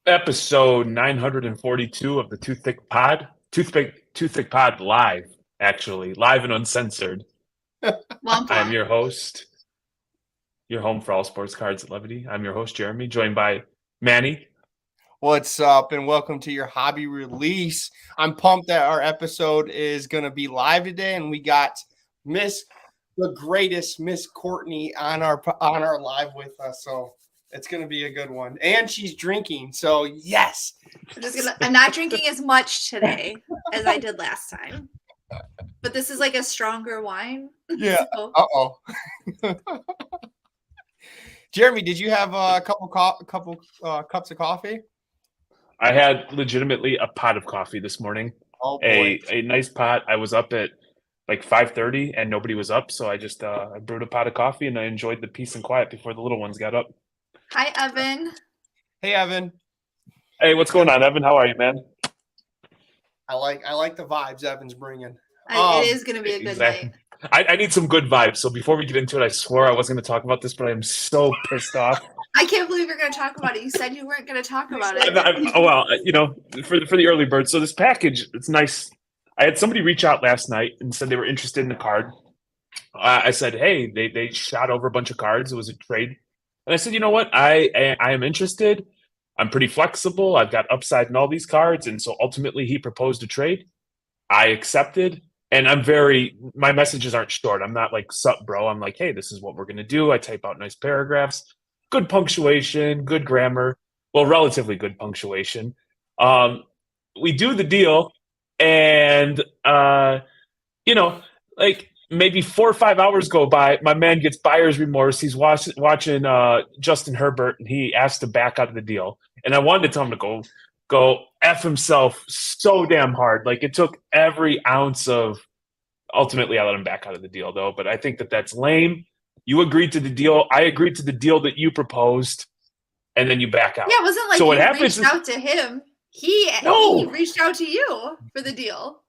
Episode 942 of the Toothpick Pod live, actually, live and uncensored. I'm your host, your home for all sports cards at Levity. I'm your host, Jeremy, joined by Manny. What's up, and welcome to your hobby release. I'm pumped that our episode is going to be live today, and we got the greatest Miss Courtney on our live with us. So it's going to be a good one. And she's drinking. So yes. I'm not drinking as much today as I did last time. But this is like a stronger wine. Yeah. So. Uh-oh. Jeremy, did you have a couple cups of coffee? I had legitimately a pot of coffee this morning. Oh, boy. A nice pot. I was up at like 5:30 and nobody was up. So I just I brewed a pot of coffee and I enjoyed the peace and quiet before the little ones got up. Hi, Evan. Hey, Evan. Hey, what's going on, Evan? How are you, man? I like the vibes Evan's bringing. It is going to be a good night. I need some good vibes. So before we get into it, I swore I wasn't going to talk about this, but I am so pissed off. I can't believe you're going to talk about it. You said you weren't going to talk about it. Oh, well, for the early bird. So this package, it's nice. I had somebody reach out last night and said they were interested in the card. I said, hey, they shot over a bunch of cards. It was a trade. And I said, you know what? I am interested. I'm pretty flexible. I've got upside in all these cards. And so ultimately he proposed a trade. I accepted. And my messages aren't short. I'm not like, sup, bro. I'm like, hey, this is what we're going to do. I type out nice paragraphs, good punctuation, good grammar. Well, relatively good punctuation. We do the deal. And, like maybe 4 or 5 hours go by. My man gets buyer's remorse. He's watching Justin Herbert, and he asked to back out of the deal. And I wanted to tell him to go F himself so damn hard. Like it took every ounce of. Ultimately, I let him back out of the deal, though. But I think that's lame. You agreed to the deal. I agreed to the deal that you proposed, and then you back out. Yeah, it wasn't like so you reached out to him. He reached out to you for the deal.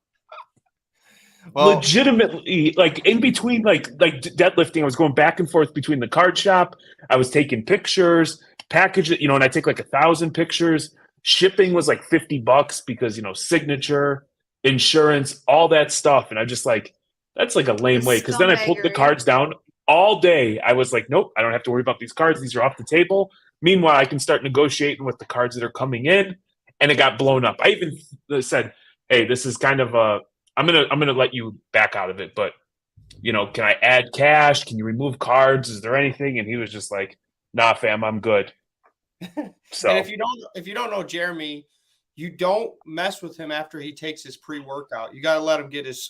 Well, legitimately, like in between, like deadlifting, I was going back and forth between the card shop. I was taking pictures, package it, and I take like 1,000 pictures. Shipping was like $50 because signature, insurance, all that stuff, and I just like that's like a lame way. Because then I pulled the cards down all day. I was like, nope, I don't have to worry about these cards. These are off the table. Meanwhile, I can start negotiating with the cards that are coming in, and it got blown up. I even said, hey, this is kind of a. I'm gonna let you back out of it, but can I add cash? Can you remove cards? Is there anything? And he was just like, nah, fam, I'm good. So and if you don't know Jeremy, you don't mess with him after he takes his pre-workout. You gotta let him get his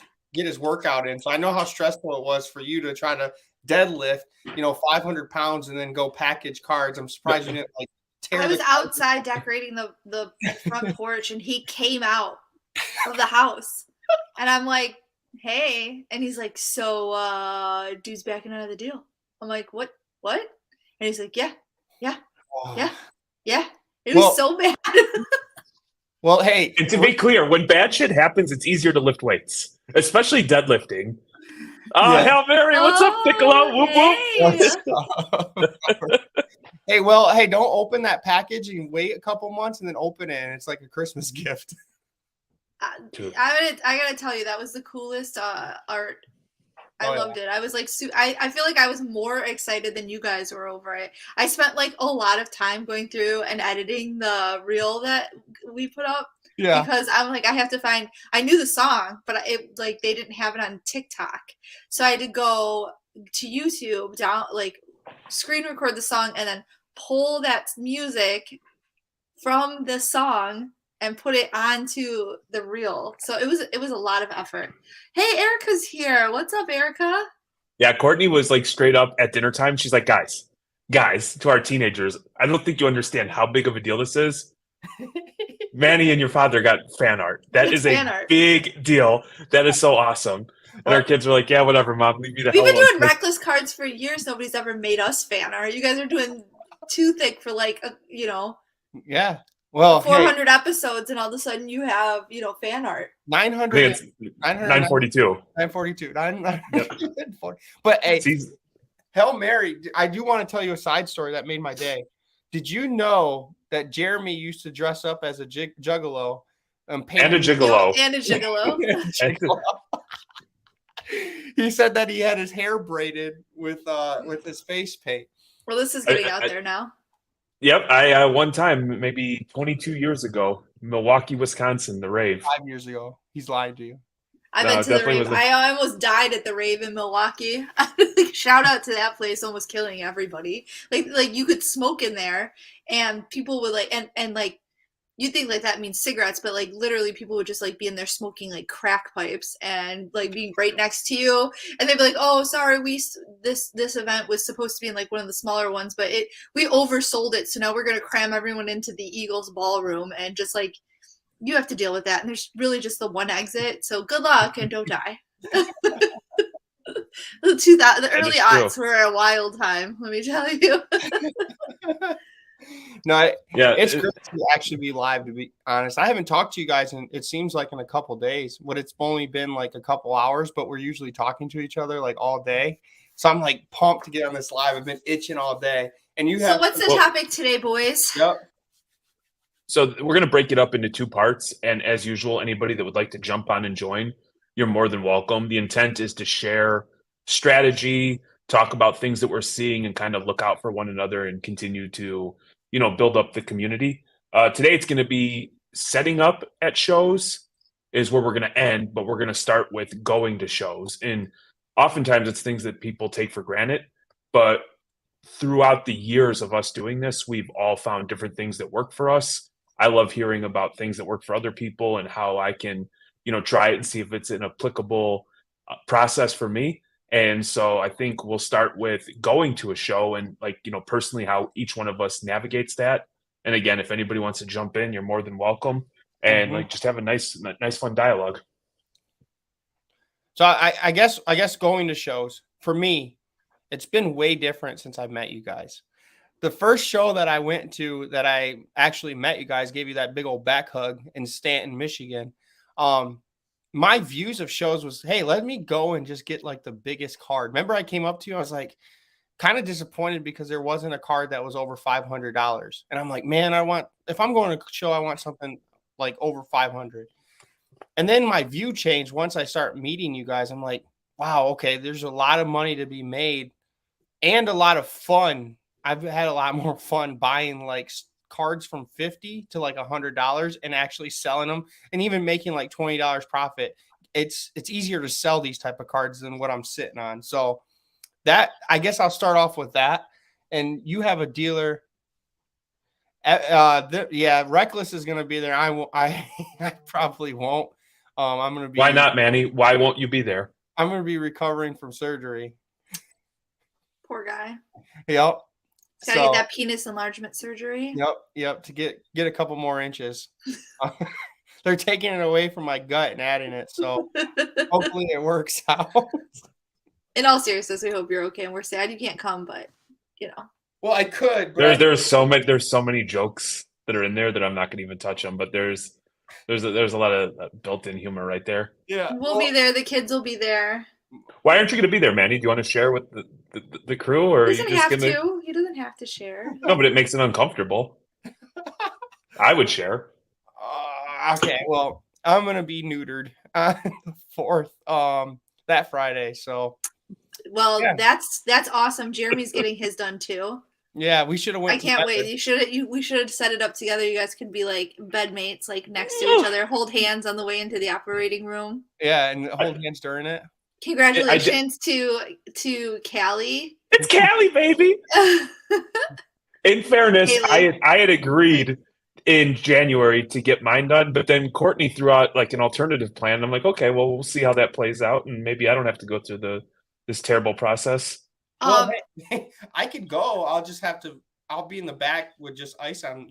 workout in. So I know how stressful it was for you to try to deadlift, 500 pounds and then go package cards. I'm surprised you didn't like tear. I was outside decorating the front porch, and he came out of the house. And I'm like, hey. And he's like, so dude's backing out of the deal. I'm like, what? And he's like, yeah. It was so bad. Well, hey. And to be clear, when bad shit happens, it's easier to lift weights, especially deadlifting. Hail Mary, what's up, Piccolo? Whoop, whoop. Hey, don't open that package and wait a couple months and then open it, and it's like a Christmas gift. I gotta tell you, that was the coolest art. I loved it. I was like, I feel like I was more excited than you guys were over it. I spent like a lot of time going through and editing the reel that we put up. Yeah. Because I'm like, I knew the song, but they didn't have it on TikTok. So I had to go to YouTube, screen record the song, and then pull that music from the song and put it onto the reel. So it was a lot of effort. Hey, Erica's here. What's up, Erica? Yeah, Courtney was like straight up at dinner time. She's like, guys, to our teenagers, I don't think you understand how big of a deal this is. Manny and your father got fan art. That is a big deal. That is so awesome. And our kids were like, yeah, whatever, Mom. Leave me the hell alone. We've been doing reckless cards for years. Nobody's ever made us fan art. You guys are doing too thick for Yeah. Well, 400 episodes, and all of a sudden you have, fan art. 900, 942. 942. 940. But hey, Hail Mary, I do want to tell you a side story that made my day. Did you know that Jeremy used to dress up as a juggalo and a gigolo? And a gigolo. He said that he had his hair braided with his face paint. Well, this is getting out there now. Yep, I one time, maybe 22 years ago, Milwaukee, Wisconsin, the rave. 5 years ago. He's lied to you. I've been to the rave. I almost died at the rave in Milwaukee. Shout out to that place, almost killing everybody. Like you could smoke in there, and people would and you think that means cigarettes, but literally people would just be in there smoking crack pipes and being right next to you, and they'd be like, "Oh, sorry, this event was supposed to be in one of the smaller ones, but we oversold it, so now we're gonna cram everyone into the Eagles ballroom and just you have to deal with that, and there's really just the one exit, so good luck and don't die." The early aughts were a wild time, let me tell you. No, it's great to actually be live, to be honest. I haven't talked to you guys in, it seems like, in a couple days, but it's only been a couple hours, but we're usually talking to each other all day. So I'm pumped to get on this live. I've been itching all day. And you have. So what's the topic today, boys? Yep. So we're going to break it up into two parts. And as usual, anybody that would like to jump on and join, you're more than welcome. The intent is to share strategy, talk about things that we're seeing, and kind of look out for one another and continue to, build up the community. Today, it's going to be setting up at shows is where we're going to end, but we're going to start with going to shows. And oftentimes it's things that people take for granted, but throughout the years of us doing this, we've all found different things that work for us. I love hearing about things that work for other people and how I can, try it and see if it's an applicable process for me. And so I think we'll start with going to a show and personally how each one of us navigates that. And again, if anybody wants to jump in, you're more than welcome. And just have a nice fun dialogue. So I guess going to shows for me, it's been way different since I've met you guys. The first show that I went to that I actually met you guys, gave you that big old back hug in Stanton, Michigan. My views of shows was, hey, let me go and just get the biggest card. Remember, I came up to you, I was kind of disappointed because there wasn't a card that was over $500. And I'm like, man, if I'm going to a show, I want something over 500. And then my view changed once I start meeting you guys. I'm like, wow, okay, there's a lot of money to be made and a lot of fun. I've had a lot more fun buying cards from $50 to $100 and actually selling them and even making $20 profit. It's easier to sell these type of cards than what I'm sitting on. So that, I guess I'll start off with that. And you have a dealer. Reckless is going to be there. I probably won't. I'm going to be. Why not, Manny? Why won't you be there? I'm going to be recovering from surgery. Poor guy. Yep. Gotta get that penis enlargement surgery. Yep. To get a couple more inches. They're taking it away from my gut and adding it. So hopefully it works out. In all seriousness, we hope you're okay. And we're sad you can't come, but Well, I could. There's so many jokes that are in there that I'm not going to even touch them. But there's a lot of built-in humor right there. Yeah, we'll be there. The kids will be there. Why aren't you going to be there, Manny? Do you want to share with the crew, or he doesn't have to? He doesn't have to share. No, but it makes it uncomfortable. I would share. Okay, well, I'm going to be neutered on the 4th, that Friday. So, well, yeah. That's awesome. Jeremy's getting his done too. Yeah, we should have went. I can't wait. We should have set it up together. You guys could be bedmates, next to each other, hold hands on the way into the operating room. Yeah, and hold hands during it. Congratulations to Callie. It's Callie, baby. In fairness, I had agreed in January to get mine done, but then Courtney threw out an alternative plan. I'm like, okay, well, we'll see how that plays out, and maybe I don't have to go through this terrible process. Well, I could go. I'll be in the back with just ice on,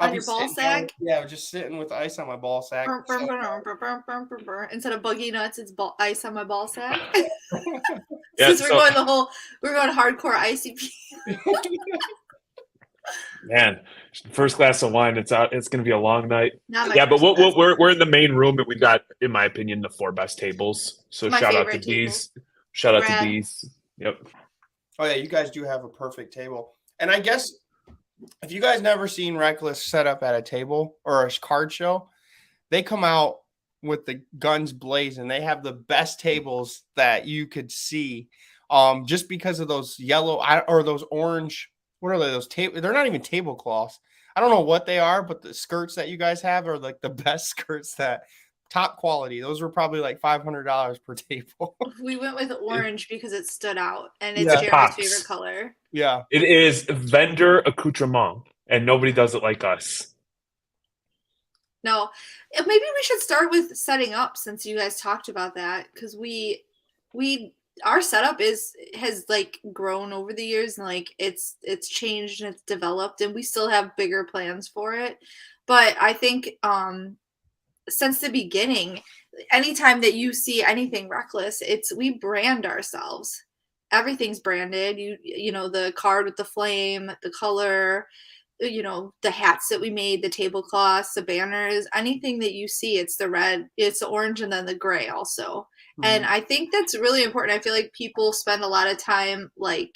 on your ball sack? Yeah, just sitting with ice on my ball sack. Instead of buggy nuts, it's ice on my ball sack. Yeah, we're going hardcore ICP. Man, first glass of wine. It's out. It's going to be a long night. Not my Yeah, but first class. we're in the main room, and we got, in my opinion, the 4 best tables. So My shout out to favorite table. Bees. Shout out to Brad. Bees. Yep. Oh yeah, you guys do have a perfect table. And I guess if you guys never seen Reckless set up at a table or a card show, they come out with the guns blazing. They have the best tables that you could see. Just because of those yellow or those orange, what are they? Those table, they're not even tablecloths. I don't know what they are, but the skirts that you guys have are like the best skirts, that top quality. Those were probably like $500 per table. We went with orange because it stood out, and it's Yeah. Jeremy's Pops. favorite color. Yeah. It is vendor accoutrement, and nobody does it like us. No, maybe we should start with setting up, since you guys talked about that, because our setup has like grown over the years, and like it's changed and it's developed, and we still have bigger plans for it. But I think since the beginning, anytime that you see anything Reckless, we brand ourselves. Everything's branded. You know, the card with the flame, the color, you know, the hats that we made, the tablecloths, the banners, anything that you see, it's the red, it's the orange, and then the gray also. And I think that's really important. I feel like people spend a lot of time like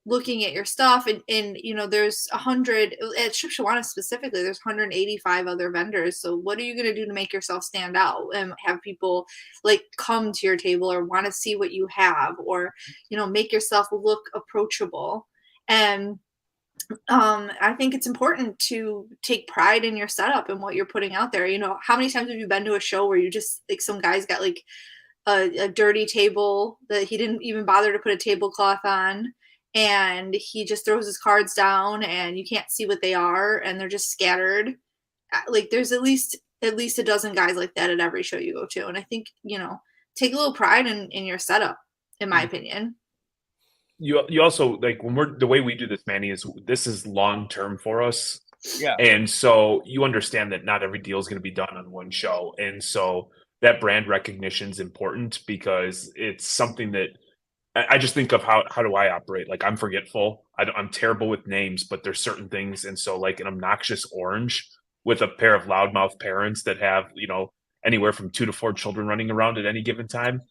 looking at your stuff, and you know, there's 100 at Shipshawana specifically, there's 185 other vendors. So what are you going to do to make yourself stand out and have people like come to your table or want to see what you have, or, you know, make yourself look approachable? And I think it's important to take pride in your setup and what you're putting out there. You know, how many times have you been to a show where you just like, some guy's got like a dirty table that he didn't even bother to put a tablecloth on, and he just throws his cards down and you can't see what they are, and they're just scattered. Like there's at least a dozen guys like that at every show you go to. And I think, you know, take a little pride in your setup, in my opinion. You also, like, when the way we do this, Manny, is this is long term for us. Yeah. And so you understand that not every deal is going to be done on one show. And so that brand recognition is important, because it's something that I just think of how do I operate? Like, I'm forgetful. I'm terrible with names, but there's certain things. And so like an obnoxious orange with a pair of loudmouth parents that have, you know, anywhere from 2 to 4 children running around at any given time,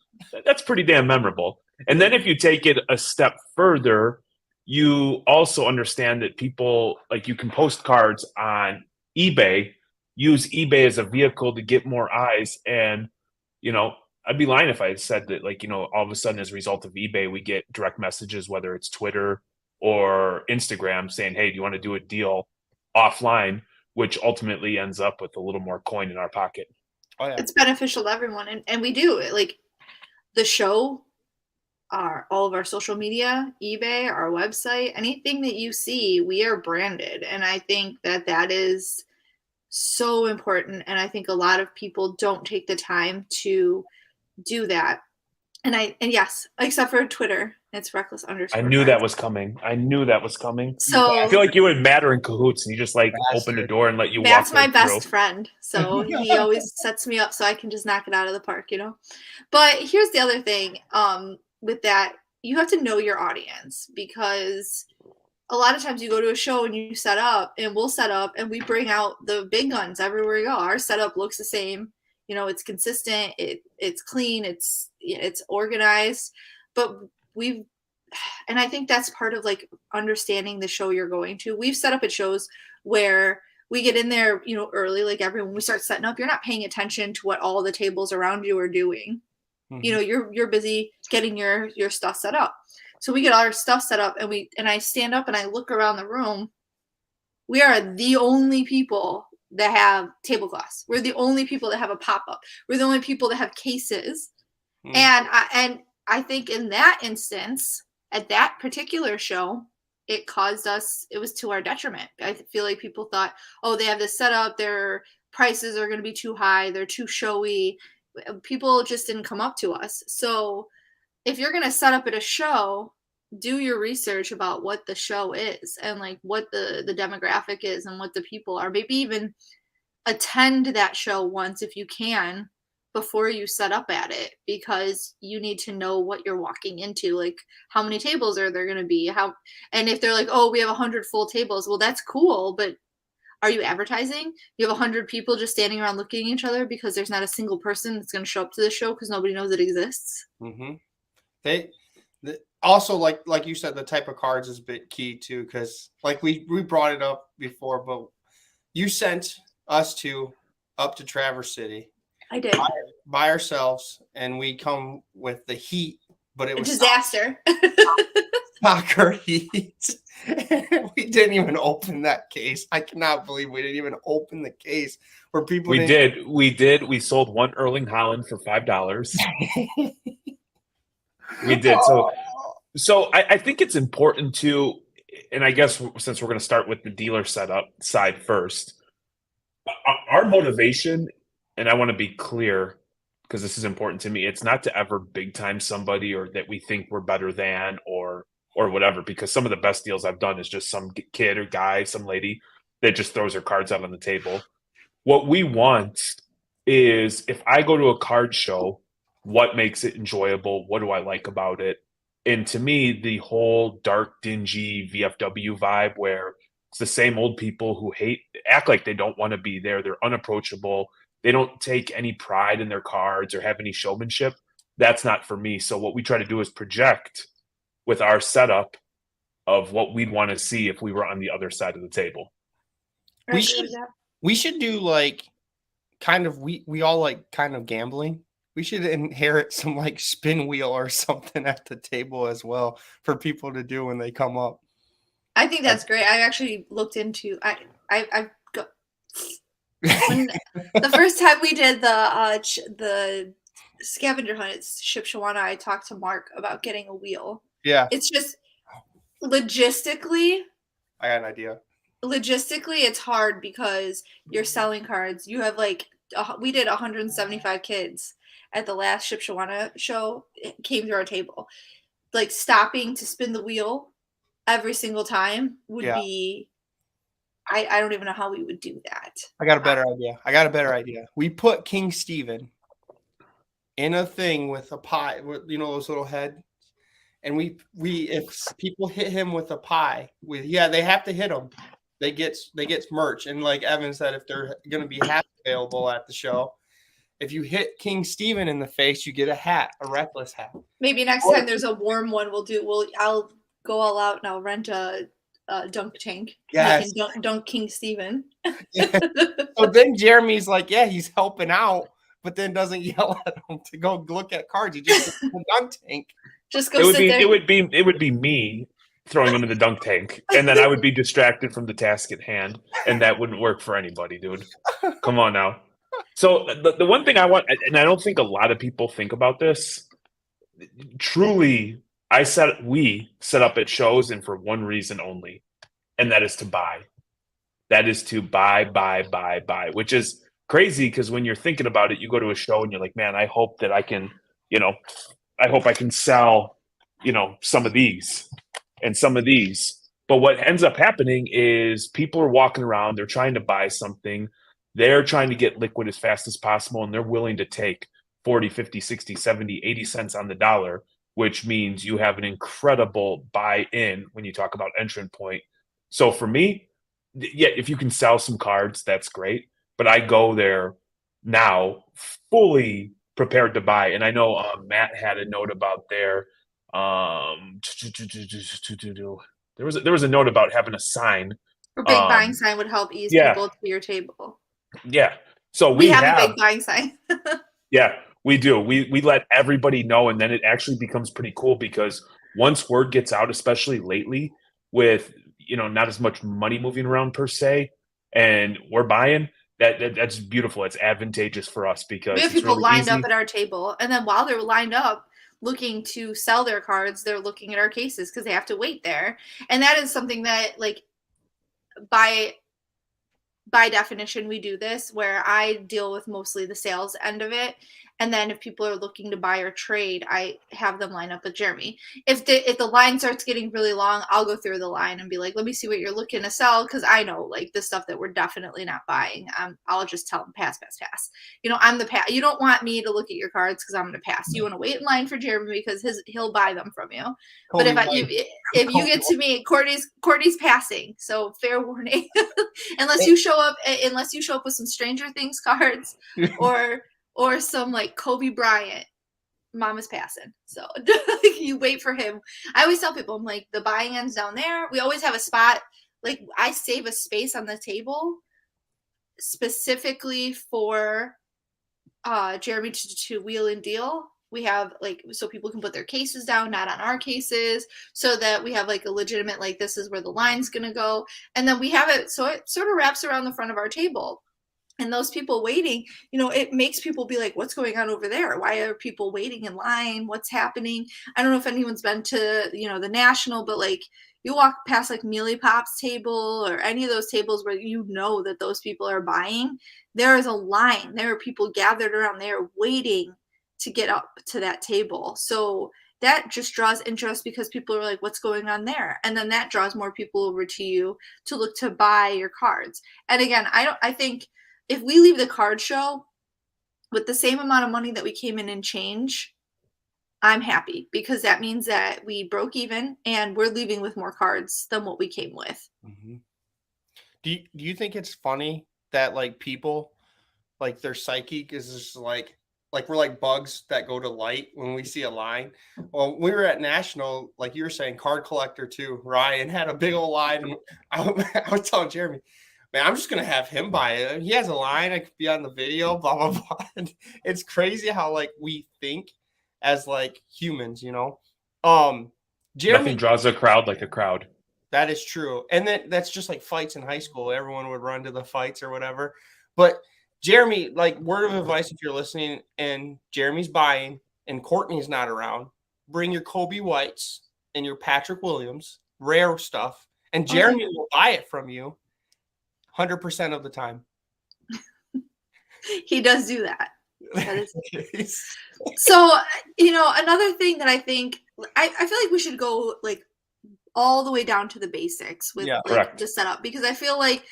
that's pretty damn memorable. And then if you take it a step further, you also understand that people, like, you can post cards on eBay, use eBay as a vehicle to get more eyes. And, you know, I'd be lying if I said that, like, you know, all of a sudden as a result of eBay, we get direct messages, whether it's Twitter or Instagram, saying, hey, do you want to do a deal offline, which ultimately ends up with a little more coin in our pocket. Oh, yeah. It's beneficial to everyone. And we do it. Like the show, all of our social media, eBay, our website, anything that you see, we are branded. And I think that is so important. And I think a lot of people don't take the time to do that. And yes, except for Twitter, it's Reckless_. I knew that was coming. So I feel like you and Matt are in cahoots, and you just like Bastard. open the door and let you Matt's walk my right best through. friend, so he always sets me up so I can just knock it out of the park, you know. But here's the other thing, with that, you have to know your audience, because a lot of times you go to a show and you set up, and we'll set up and we bring out the big guns everywhere we go. Our setup looks the same, you know, it's consistent, it's clean, it's organized, but and I think that's part of like understanding the show you're going to. We've set up at shows where we get in there, you know, early, like everyone, we start setting up, you're not paying attention to what all the tables around you are doing. Mm-hmm. You know, you're busy getting your stuff set up. So we get all our stuff set up, and I stand up and I look around the room. We are the only people that have tablecloths. We're the only people that have a pop-up. We're the only people that have cases. Mm. And I think in that instance, at that particular show, it was to our detriment. I feel like people thought, oh, they have this set up, their prices are going to be too high, they're too showy. People just didn't come up to us. So if you're going to set up at a show, do your research about what the show is and like what the demographic is and what the people are. Maybe even attend that show once if you can, before you set up at it, because you need to know what you're walking into. Like, how many tables are there going to be? And if they're like, oh, we have 100 full tables, well, that's cool, but are you advertising? You have 100 people just standing around looking at each other because there's not a single person that's going to show up to the show because nobody knows it exists. Mm-hmm. Also, like you said, the type of cards is a bit key too, because like we brought it up before, but you sent us up to Traverse City. I did. By ourselves, and we come with the heat, but it was a disaster. Soccer heat. We didn't even open that case. I cannot believe we didn't even open the case where people. We did. We sold one Erling Haaland for $5. We did. So I think it's important to, and I guess since we're going to start with the dealer setup side first, our motivation, and I want to be clear because this is important to me, it's not to ever big time somebody or that we think we're better than or whatever, because some of the best deals I've done is just some kid or guy, some lady that just throws her cards out on the table. What we want is, if I go to a card show, what makes it enjoyable? What do I like about it? And to me, the whole dark, dingy VFW vibe where it's the same old people who act like they don't want to be there. They're unapproachable. They don't take any pride in their cards or have any showmanship. That's not for me. So what we try to do is project with our setup of what we'd want to see if we were on the other side of the table. We should do like kind of, we all like kind of gambling. We should inherit some like spin wheel or something at the table as well for people to do when they come up. I think that's great. I actually looked into when the first time we did the scavenger hunt at Shipshewana, I talked to Mark about getting a wheel. Yeah. It's just logistically. I got an idea. Logistically, it's hard because you're selling cards. You have like, we did 175 kids at the last Shipshewana show. It came through our table. Like, stopping to spin the wheel every single time would be, I don't even know how we would do that. I got a better idea. We put King Stephen in a thing with a pie, with, you know, those little heads. And we if people hit him with a pie, they have to hit him. They get merch. And like Evan said, if they're going to be hats available at the show, if you hit King Stephen in the face, you get a hat, a Reckless hat. Maybe next time there's a warm one, I'll go all out and I'll rent a dunk tank. Yes. Dunk King Stephen. Yeah. So then Jeremy's like, yeah, he's helping out, but then doesn't yell at him to go look at cards. He just gets a dunk tank. Just go sit there. It would be me throwing him in the dunk tank, and then I would be distracted from the task at hand, and that wouldn't work for anybody, dude. Come on now. So the one thing I want, and I don't think a lot of people think about this, truly, we set up at shows and for one reason only, and that is to buy. That is to buy, which is crazy because when you're thinking about it, you go to a show and you're like, man, I hope that I can, I hope I can sell, some of these and some of these. But what ends up happening is people are walking around, they're trying to buy something, they're trying to get liquid as fast as possible, and they're willing to take 40, 50, 60, 70, 80 cents on the dollar, which means you have an incredible buy-in when you talk about entrant point. So for me, yeah, if you can sell some cards, that's great. But I go there now fully prepared to buy. And I know Matt had a note about there. There was a note about having a sign. A big buying sign would help ease people to your table. Yeah. So we have a big buying sign. Yeah, we do. We let everybody know, and then it actually becomes pretty cool because once word gets out, especially lately with, not as much money moving around per se, and we're buying, that's beautiful. It's advantageous for us because we have people really lined up at our table, and then while they're lined up looking to sell their cards, they're looking at our cases because they have to wait there. And that is something that, like, by definition, we do this where I deal with mostly the sales end of it. And then if people are looking to buy or trade, I have them line up with Jeremy. If the line starts getting really long, I'll go through the line and be like, let me see what you're looking to sell, because I know like the stuff that we're definitely not buying. I'll just tell them pass. I'm the pass. You don't want me to look at your cards because I'm going to pass. You want to wait in line for Jeremy because he'll buy them from you. But if you get to me, Courtney's passing. So fair warning. unless you show up with some Stranger Things cards or some like Kobe Bryant, Mama's passing. So you wait for him. I always tell people, I'm like, the buying end's down there. We always have a spot. Like I save a space on the table specifically for Jeremy to wheel and deal. We have like, so people can put their cases down, not on our cases, so that we have like a legitimate, like, this is where the line's going to go. And then we have it, so it sort of wraps around the front of our table. And those people waiting, it makes people be like, what's going on over there? Why are people waiting in line? What's happening? I don't know if anyone's been to, the National, but like you walk past like Mealy Pop's table or any of those tables where that those people are buying. There is a line. There are people gathered around there waiting to get up to that table. So that just draws interest because people are like, what's going on there? And then that draws more people over to you to look to buy your cards. And again, I think if we leave the card show with the same amount of money that we came in and change, I'm happy, because that means that we broke even and we're leaving with more cards than what we came with. Mm-hmm. Do you think it's funny that like people, like their psyche is just like we're like bugs that go to light when we see a line? Well, we were at National, like you were saying, card collector too. Ryan had a big old line. And I was telling Jeremy, man, I'm just going to have him buy it. He has a line. I could be on the video, blah, blah, blah. And it's crazy how like we think as like humans, Jeremy, nothing draws a crowd like a crowd. That is true. And that's just like fights in high school. Everyone would run to the fights or whatever. But Jeremy, like, word of advice, if you're listening and Jeremy's buying and Courtney's not around, bring your Kobe Whites and your Patrick Williams, rare stuff, and Jeremy will buy it from you 100% of the time. He does do that. So, another thing that I think, I feel like we should go like all the way down to the basics with the setup, because I feel like,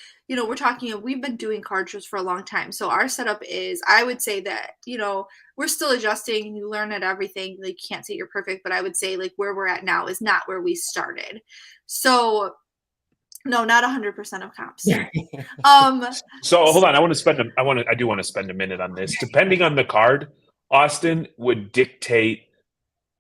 we've been doing card shows for a long time. So our setup is, I would say that, we're still adjusting and you learn at everything. Like, you can't say you're perfect, but I would say like where we're at now is not where we started. So no, not 100% of comps. So hold on. I do want to spend a minute on this. Depending on the card, Austin, would dictate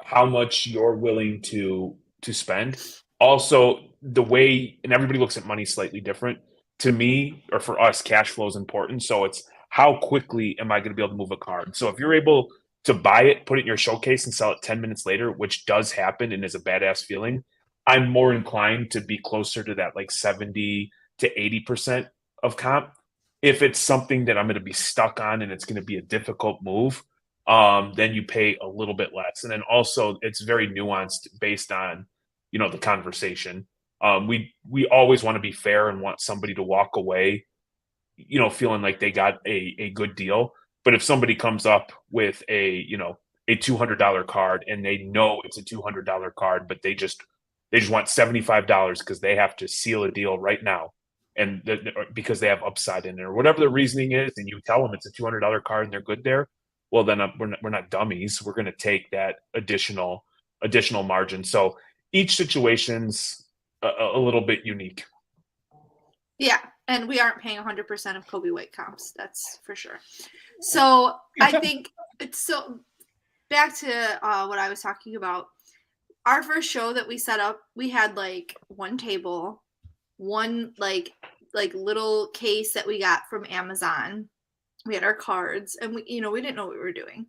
how much you're willing to spend. Also, the way, and everybody looks at money slightly different. To me, or for us, cash flow is important. So it's how quickly am I going to be able to move a card? So if you're able to buy it, put it in your showcase and sell it 10 minutes later, which does happen and is a badass feeling, I'm more inclined to be closer to that like 70 to 80% of comp. If it's something that I'm going to be stuck on and it's going to be a difficult move, then you pay a little bit less. And then also it's very nuanced based on, the conversation. We always want to be fair and want somebody to walk away, feeling like they got a good deal. But if somebody comes up with a $200 card and they know it's a $200 card, but they just want $75 because they have to seal a deal right now, and because they have upside in it or whatever the reasoning is, and you tell them it's a $200 card and they're good there, well then we're not dummies. We're going to take that additional margin. So each situation's a little bit unique. Yeah, and we aren't paying 100% of Kobe White comps. That's for sure. So I think back to what I was talking about. Our first show that we set up, we had like one table, one like little case that we got from Amazon. We had our cards, and we didn't know what we were doing.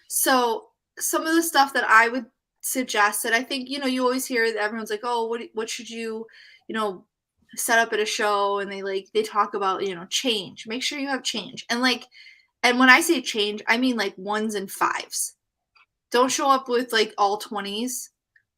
So some of the stuff that I would suggest, that I think, you always hear that everyone's like, oh, what should you, set up at a show, and they talk about, change. Make sure you have change. And when I say change, I mean like 1s and 5s. Don't show up with like all 20s,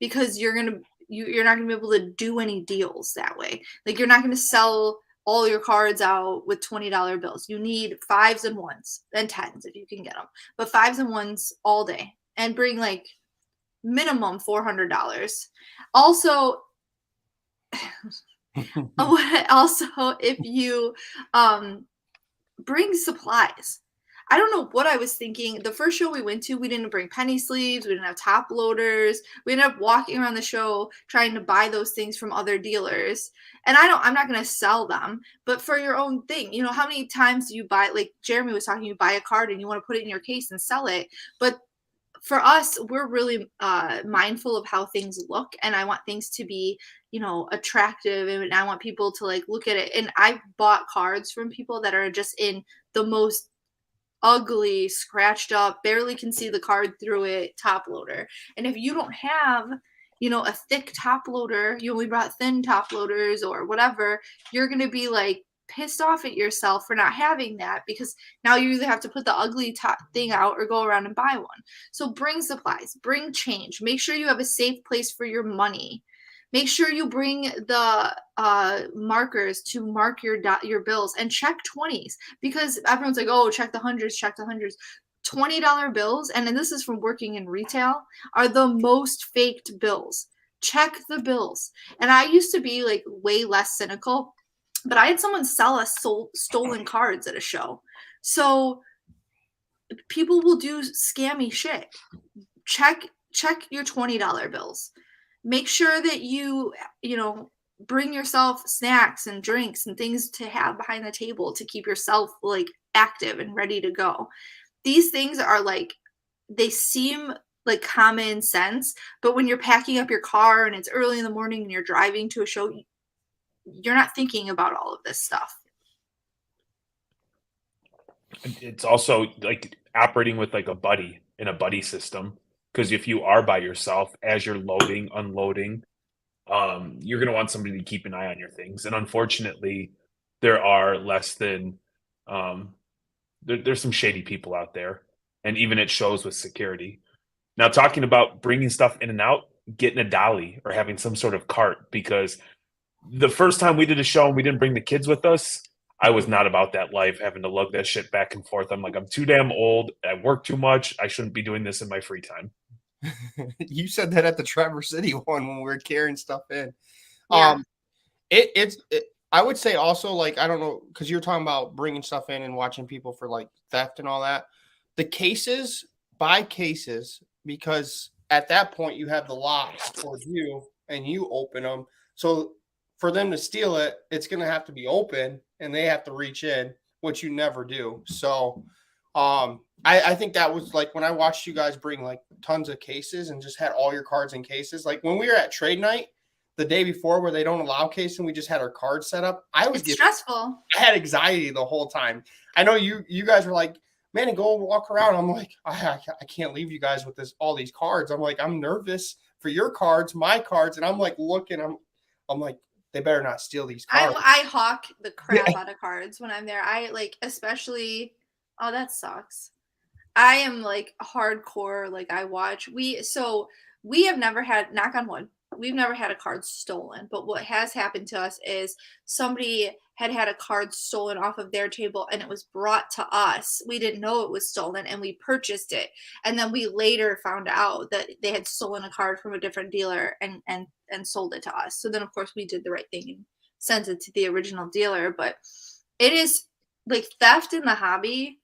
because you're not gonna be able to do any deals that way. Like, you're not gonna sell all your cards out with $20 bills. You need 5s and 1s and 10s if you can get them, but 5s and 1s all day, and bring like minimum $400. Also, if you bring supplies. I don't know what I was thinking. The first show we went to, we didn't bring penny sleeves. We didn't have top loaders. We ended up walking around the show trying to buy those things from other dealers. And I'm not going to sell them, but for your own thing, you know, how many times do you buy, like Jeremy was talking, you buy a card and you want to put it in your case and sell it. But for us, we're really mindful of how things look, and I want things to be, you know, attractive, and I want people to like look at it. And I bought cards from people that are just in the most ugly, scratched up, barely can see the card through it top loader. And if you don't have, you know, a thick top loader, you only brought thin top loaders or whatever, you're going to be like pissed off at yourself for not having that, because now you either have to put the ugly top thing out or go around and buy one. So bring supplies, bring change, make sure you have a safe place for your money. Make sure you bring the markers to mark your bills, and check 20s, because everyone's like, oh, check the hundreds, check the hundreds. $20 bills, and this is from working in retail, are the most faked bills. Check the bills. And I used to be like way less cynical, but I had someone sell us stolen cards at a show. So people will do scammy shit. Check your $20 bills. Make sure that you know, bring yourself snacks and drinks and things to have behind the table to keep yourself like active and ready to go. These things are like, they seem like common sense, but when you're packing up your car and it's early in the morning and you're driving to a show, you're not thinking about all of this stuff. It's also like operating with like a buddy in a buddy system, because if you are by yourself as you're loading, unloading, you're going to want somebody to keep an eye on your things. And unfortunately, there are less than there's some shady people out there, and even it shows with security. Now, talking about bringing stuff in and out, getting a dolly or having some sort of cart, because the first time we did a show and we didn't bring the kids with us, I was not about that life, having to lug that shit back and forth. I'm like, I'm too damn old. I work too much. I shouldn't be doing this in my free time. You said that at the Traverse City one when we were carrying stuff in. Yeah. I would say also, like, I don't know, because you're talking about bringing stuff in and watching people for like theft and all that. The cases, buy cases, because at that point you have the locks towards you and you open them. So for them to steal it, it's going to have to be open and they have to reach in, which you never do. So I think that was like when I watched you guys bring like tons of cases and just had all your cards in cases. Like when we were at trade night the day before where they don't allow casing, we just had our cards set up. It's stressful. I had anxiety the whole time. I know you guys were like, man, go walk around. I'm like, I can't leave you guys with all these cards. I'm like, I'm nervous for your cards, my cards. And I'm like looking, I'm like, they better not steal these cards. I hawk the crap out of cards when I'm there. I like, especially, oh, that sucks. I am like hardcore. Like I watch, we have never had, knock on wood, we've never had a card stolen. But what has happened to us is somebody had a card stolen off of their table and it was brought to us. We didn't know it was stolen and we purchased it. And then we later found out that they had stolen a card from a different dealer and sold it to us. So then of course we did the right thing and sent it to the original dealer. But it is like theft in the hobby.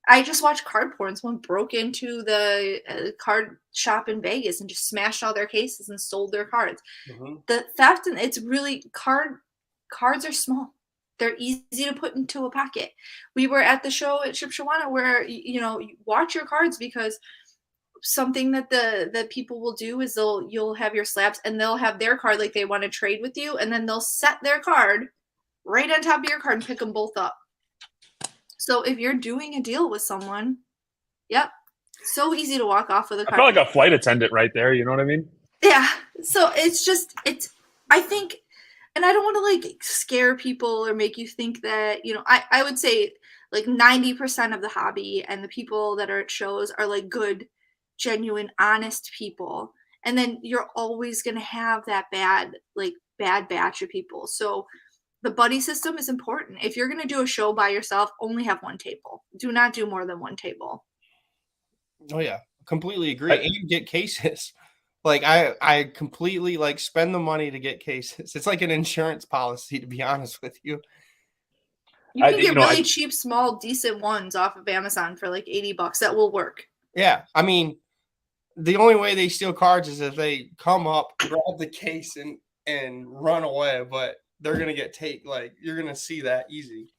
I just watched card porn. Someone broke into the card shop in Vegas and just smashed all their cases and sold their cards. Mm-hmm. The theft, and it's really cards are small. They're easy to put into a pocket. We were at the show at Shipshewana where, you watch your cards, because something that the people will do is you'll have your slabs and they'll have their card like they want to trade with you, and then they'll set their card right on top of your card and pick them both up. So if you're doing a deal with someone, yep, so easy to walk off with a card. I feel like a flight attendant right there. You know what I mean? Yeah. So I think, and I don't want to like scare people or make you think that, I would say like 90% of the hobby and the people that are at shows are like good, genuine, honest people. And then you're always going to have that bad batch of people. So The buddy system is important. If you're going to do a show by yourself, only have one table. Do not do more than one table. Oh yeah, completely agree. And get cases. Like I completely like spend the money to get cases. It's like an insurance policy, to be honest with you. You can get really cheap, small, decent ones off of Amazon for like $80 that will work. Yeah, I mean, the only way they steal cards is if they come up, grab the case, and run away. But they're gonna get you're gonna see that easy.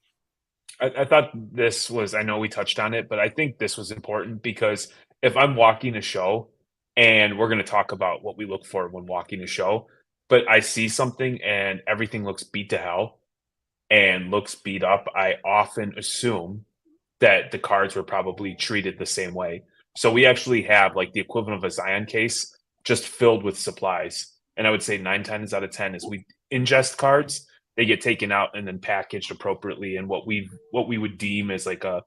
I thought this was, I know we touched on it, but I think this was important because if I'm walking a show and we're going to talk about what we look for when walking a show, but I see something and everything looks beat to hell and looks beat up, I often assume that the cards were probably treated the same way. So we actually have like the equivalent of a Zion case just filled with supplies. And I would say 9 times out of 10 is we ingest cards, they get taken out and then packaged appropriately in what we would deem as like a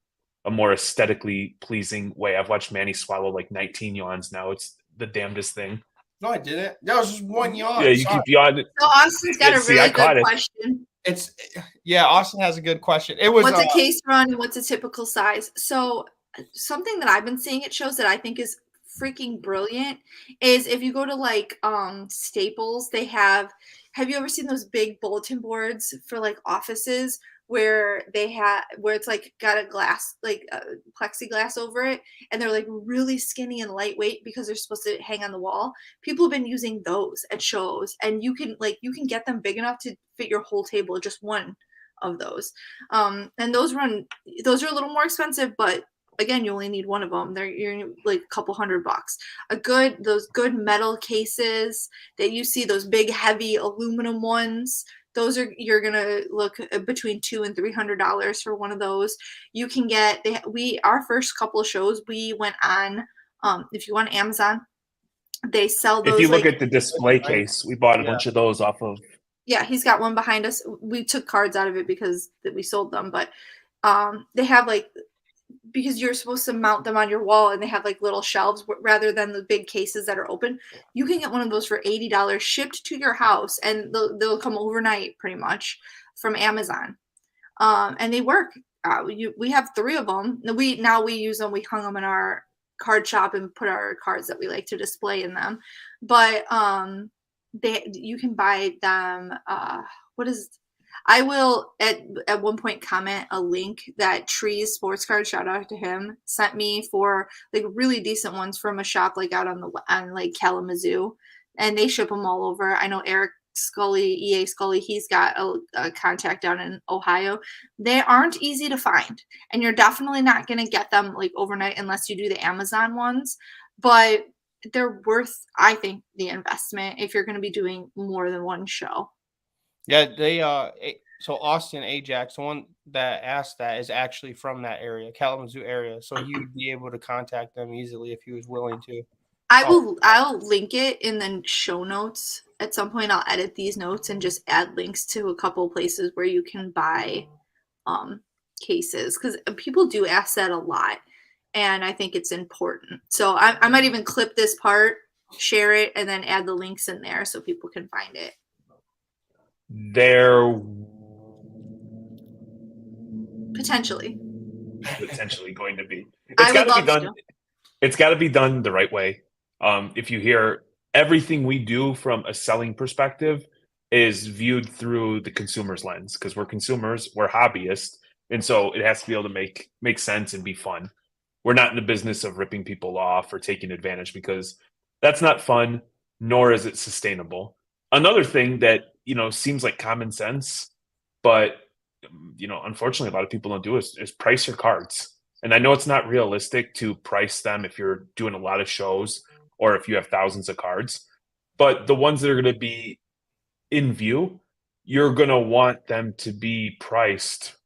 more aesthetically pleasing way. I've watched Manny swallow like 19 yawns now. It's the damnedest thing. No, I didn't. That was just one yawn. Yeah, you keep yawning. So Austin's got a really good question. Austin has a good question. It was what's a case run and what's a typical size? So something that I've been seeing at shows that I think is freaking brilliant is if you go to like Staples, they have you ever seen those big bulletin boards for like offices where it's like got a glass, like plexiglass over it, and they're like really skinny and lightweight because they're supposed to hang on the wall? People have been using those at shows, and you can get them big enough to fit your whole table, just one of those. And those are a little more expensive, but again, you only need one of them. You're like a couple $100. Those good metal cases that you see, those big heavy aluminum ones, you're gonna look between $200 and $300 for one of those. You can get our first couple of shows we went on. If you want Amazon, they sell those. If you look at the display case, we bought a bunch of those off of. Yeah, he's got one behind us. We took cards out of it because we sold them, but they have because you're supposed to mount them on your wall and they have like little shelves rather than the big cases that are open. You can get one of those for $80 shipped to your house, and they'll come overnight pretty much from Amazon. And they work. We have 3 of them. We use them. We hung them in our card shop and put our cards that we like to display in them. But you can buy them. I will at one point comment a link that Trees Sports Card, shout out to him, sent me for like really decent ones from a shop like out on like Kalamazoo, and they ship them all over. I know Eric Scully, EA Scully, he's got a contact down in Ohio. They aren't easy to find, and you're definitely not going to get them like overnight unless you do the Amazon ones, but they're worth, I think, the investment if you're going to be doing more than one show. Yeah, they so Austin Ajax, the one that asked that, is actually from that area, Kalamazoo area. So he would be able to contact them easily if he was willing to. I'll link it in the show notes. At some point I'll edit these notes and just add links to a couple places where you can buy cases, because people do ask that a lot, and I think it's important. So I might even clip this part, share it, and then add the links in there so people can find it. They're potentially going to be. It's got to be done. It's got to be done the right way. If you hear, everything we do from a selling perspective is viewed through the consumer's lens, because we're consumers, we're hobbyists, and so it has to be able to make sense and be fun. We're not in the business of ripping people off or taking advantage, because that's not fun, nor is it sustainable. Another thing that seems like common sense, but unfortunately a lot of people don't do is price your cards. And I know it's not realistic to price them if you're doing a lot of shows or if you have thousands of cards, but the ones that are going to be in view, you're going to want them to be priced,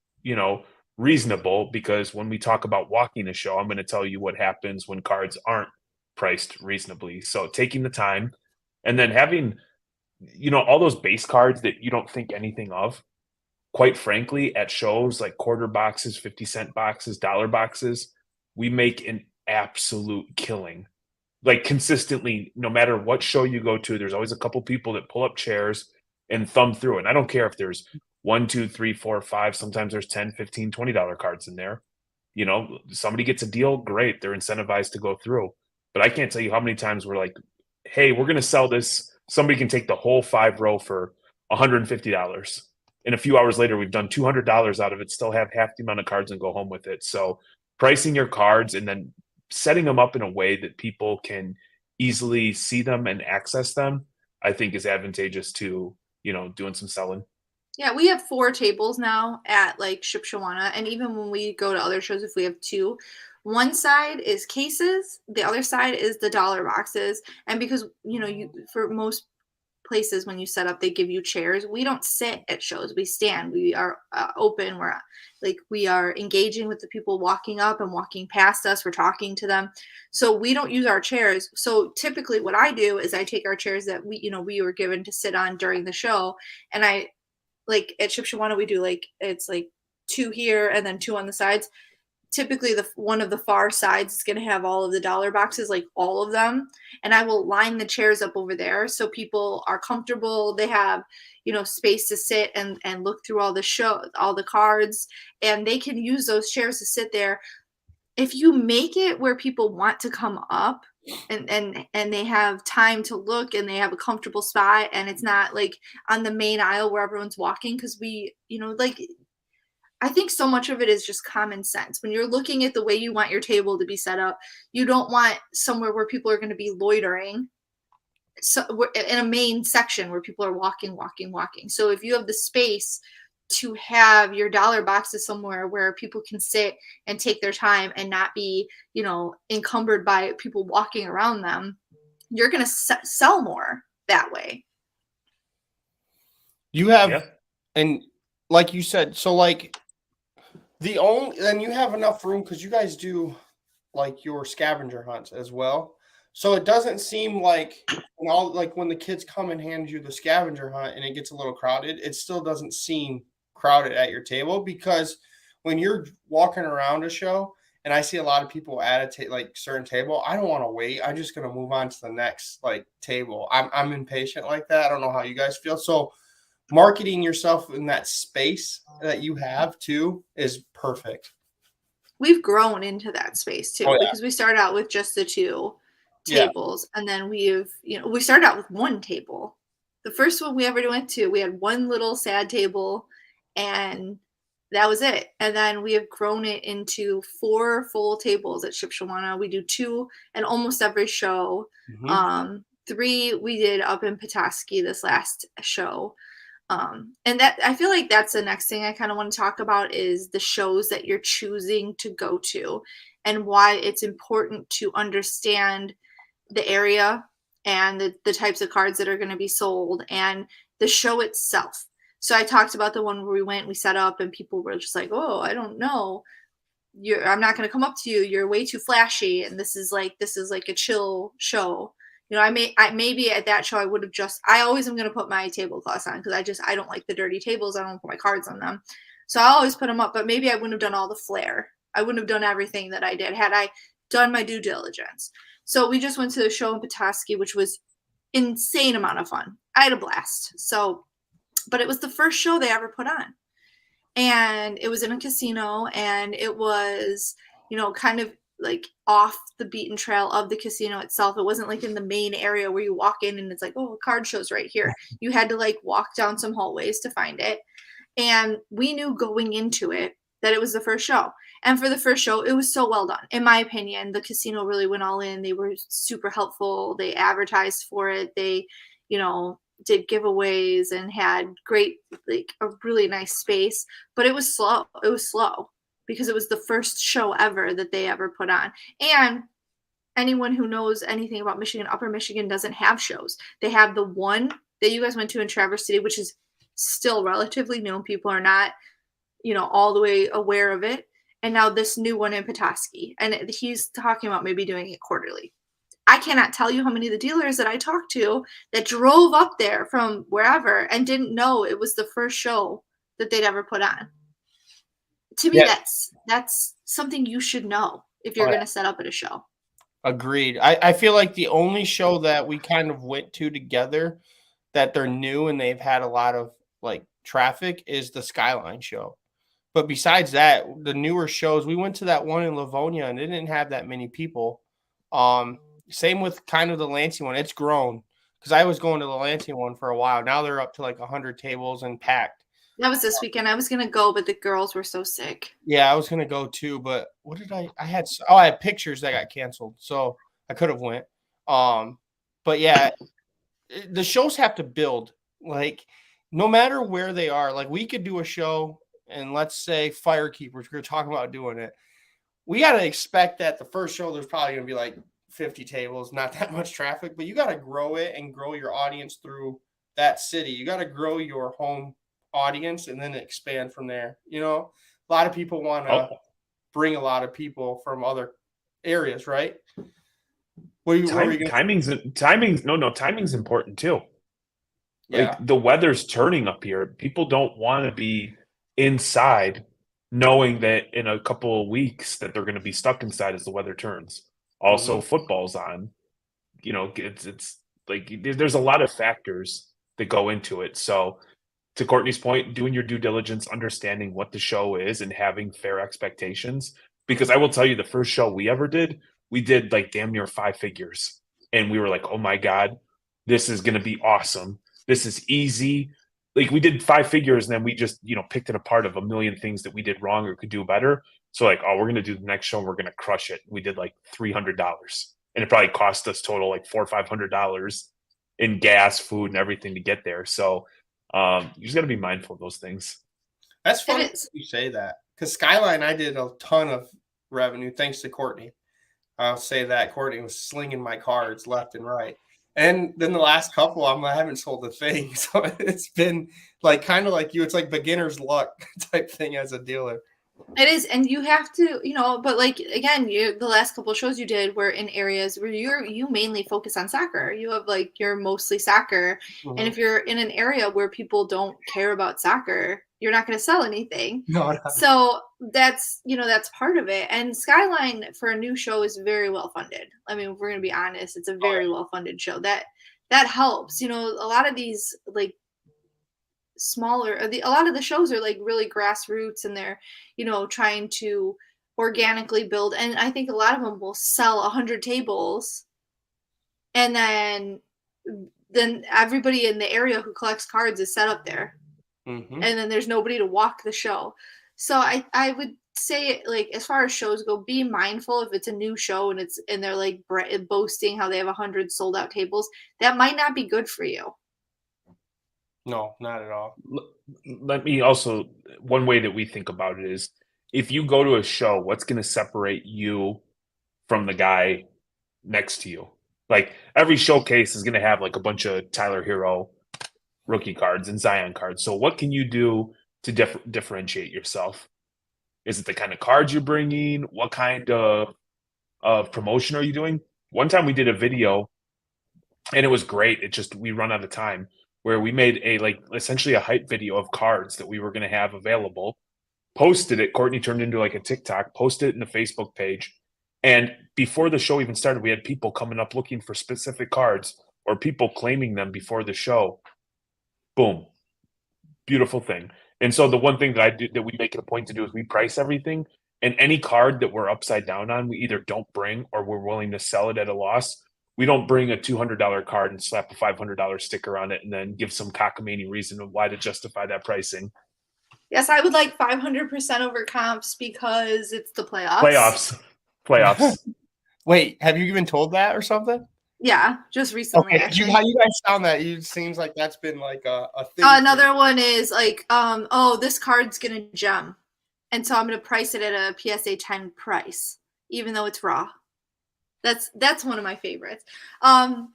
reasonable, because when we talk about walking a show, I'm going to tell you what happens when cards aren't priced reasonably. So taking the time, and then having all those base cards that you don't think anything of, quite frankly, at shows like quarter boxes, 50-cent boxes, dollar boxes, we make an absolute killing. Like consistently, no matter what show you go to, there's always a couple people that pull up chairs and thumb through. And I don't care if there's 1, 2, 3, 4, 5. Sometimes there's 10, 15, $20 cards in there. You know, somebody gets a deal, great. They're incentivized to go through. But I can't tell you how many times we're like, hey, we're going to sell this. Somebody can take the whole 5 row for $150. And a few hours later, we've done $200 out of it, still have half the amount of cards and go home with it. So pricing your cards and then setting them up in a way that people can easily see them and access them, I think is advantageous to, you know, doing some selling. Yeah, we have 4 tables now at like Shipshewana, and even when we go to other shows, if we have 2, one side is cases, the other side is the dollar boxes. And because you for most places when you set up, they give you chairs. We don't sit at shows; we stand. We are open. We are engaging with the people walking up and walking past us. We're talking to them, so we don't use our chairs. So typically, what I do is I take our chairs that we were given to sit on during the show, and I. Like at Shipshewana, we do it's 2 here and then 2 on the sides. Typically, one of the far sides is going to have all of the dollar boxes, like all of them. And I will line the chairs up over there so people are comfortable. They have, space to sit and look through all the cards, and they can use those chairs to sit there. If you make it where people want to come up and they have time to look and they have a comfortable spot, and it's not like on the main aisle where everyone's walking, because I think so much of it is just common sense. When you're looking at the way you want your table to be set up, you don't want somewhere where people are going to be loitering, so in a main section where people are walking. So if you have the space to have your dollar boxes somewhere where people can sit and take their time and not be, encumbered by people walking around them, you're going to sell more that way. You have, and like you said, so like then you have enough room because you guys do like your scavenger hunts as well. So it doesn't seem like when the kids come and hand you the scavenger hunt and it gets a little crowded, it still doesn't seem crowded at your table, because when you're walking around a show and I see a lot of people at a certain table, I don't want to wait. I'm just going to move on to the next table. I'm impatient like that. I don't know how you guys feel. So marketing yourself in that space that you have too is perfect. We've grown into that space too, because we started out with just the 2 tables, and then we started out with 1 table. The first one we ever went to, we had 1 little sad table, and that was it. And then we have grown it into 4 full tables at Shipshewana. We do 2 in almost every show. 3 we did up in Petoskey this last show. And that, I feel like that's the next thing I kind of want to talk about, is the shows that you're choosing to go to and why it's important to understand the area and the types of cards that are going to be sold and the show itself. So I talked about the one where we set up and people were just like, oh, I don't know. I'm not going to come up to you. You're way too flashy. And this is like a chill show. Maybe at that show I always am going to put my tablecloths on, because I don't like the dirty tables. I don't put my cards on them. So I always put them up, but maybe I wouldn't have done all the flair. I wouldn't have done everything that I did had I done my due diligence. So we just went to the show in Petoskey, which was insane amount of fun. I had a blast. But it was the first show they ever put on. And it was in a casino, and it was, kind of like off the beaten trail of the casino itself. It wasn't like in the main area where you walk in and it's like, oh, card show's right here. You had to walk down some hallways to find it. And we knew going into it that it was the first show. And for the first show, it was so well done. In my opinion, the casino really went all in. They were super helpful. They advertised for it. They, did giveaways and had great, a really nice space, but it was slow. It was slow because it was the first show ever that they ever put on. And anyone who knows anything about Michigan, Upper Michigan doesn't have shows. They have the one that you guys went to in Traverse City, which is still relatively new. People are not, all the way aware of it. And now this new one in Petoskey, and he's talking about maybe doing it quarterly. I cannot tell you how many of the dealers that I talked to that drove up there from wherever and didn't know it was the first show that they'd ever put on. To me, that's something you should know if you're going to set up at a show. Agreed. I feel like the only show that we kind of went to together that they're new and they've had a lot of traffic is the Skyline show. But besides that, the newer shows, we went to that one in Livonia and it didn't have that many people. Same with kind of the Lansing one. It's grown because I was going to the Lansing one for a while. Now they're up to like 100 tables and packed. That was this weekend. I was gonna go, but the girls were so sick. Yeah, I was gonna go too, but what did I had pictures that got canceled, so I could have went. But yeah, the shows have to build. Like, no matter where they are, like we could do a show, and let's say Firekeepers, we're talking about doing it. We got to expect that the first show there's probably gonna be like 50 tables, not that much traffic, but you got to grow it and grow your audience through that city. You got to grow your home audience and then expand from there. You know, a lot of people want to bring a lot of people from other areas, right? Timing's important too. Yeah. Like the weather's turning up here. People don't want to be inside knowing that in a couple of weeks that they're going to be stuck inside as the weather turns. Also, football's on. You know, it's like there's a lot of factors that go into it. So to Courtney's point, doing your due diligence, understanding what the show is and having fair expectations. Because I will tell you, the first show we ever did, we did like damn near 5 figures. And we were like, oh my God, this is going to be awesome. This is easy. Like we did 5 figures and then we just, picked it apart of a million things that we did wrong or could do better. So like, we're going to do the next show and we're going to crush it. We did like $300 and it probably cost us total like $400 or $500 in gas, food and everything to get there. So you just got to be mindful of those things. That's funny you say that because Skyline, I did a ton of revenue thanks to Courtney. I'll say that Courtney was slinging my cards left and right. And then the last couple, I haven't sold a thing. So it's been like kind of like you. It's like beginner's luck type thing as a dealer. It is, and you have to, but like again, the last couple of shows you did were in areas where you mainly focus on soccer. You have you're mostly soccer, and if you're in an area where people don't care about soccer, you're not going to sell anything. No. So that's that's part of it. And Skyline for a new show is very well funded. I mean, if we're going to be honest, it's a very well funded show. That helps. A lot of these smaller, a lot of the shows are like really grassroots and they're trying to organically build, and I think a lot of them will sell 100 tables and then everybody in the area who collects cards is set up there and then there's nobody to walk the show. So I would say, like, as far as shows go, be mindful if it's a new show and they're like boasting how they have 100 sold out tables. That might not be good for you. No, not at all. Let me also, one way that we think about it is if you go to a show, what's going to separate you from the guy next to you? Like every showcase is going to have like a bunch of Tyler Hero rookie cards and Zion cards. So what can you do to differentiate yourself? Is it the kind of cards you're bringing? What kind of promotion are you doing? One time we did a video and it was great. It just, we run out of time, where we made essentially a hype video of cards that we were going to have available, posted it. Courtney turned into like a TikTok, posted it in the Facebook page. And before the show even started, we had people coming up looking for specific cards or people claiming them before the show. Boom. Beautiful thing. And so the one thing that I do, that we make it a point to do, is we price everything, and any card that we're upside down on, we either don't bring or we're willing to sell it at a loss. We don't bring a $200 card and slap a $500 sticker on it and then give some cockamamie reason of why to justify that pricing. Yes, I would like 500% over comps because it's the playoffs. Playoffs. Wait, have you even told that or something? Yeah, just recently. Okay, how you guys found that? It seems like that's been like a thing. Another one is like, this card's gonna gem, and so I'm gonna price it at a PSA 10 price, even though it's raw. That's one of my favorites. I'm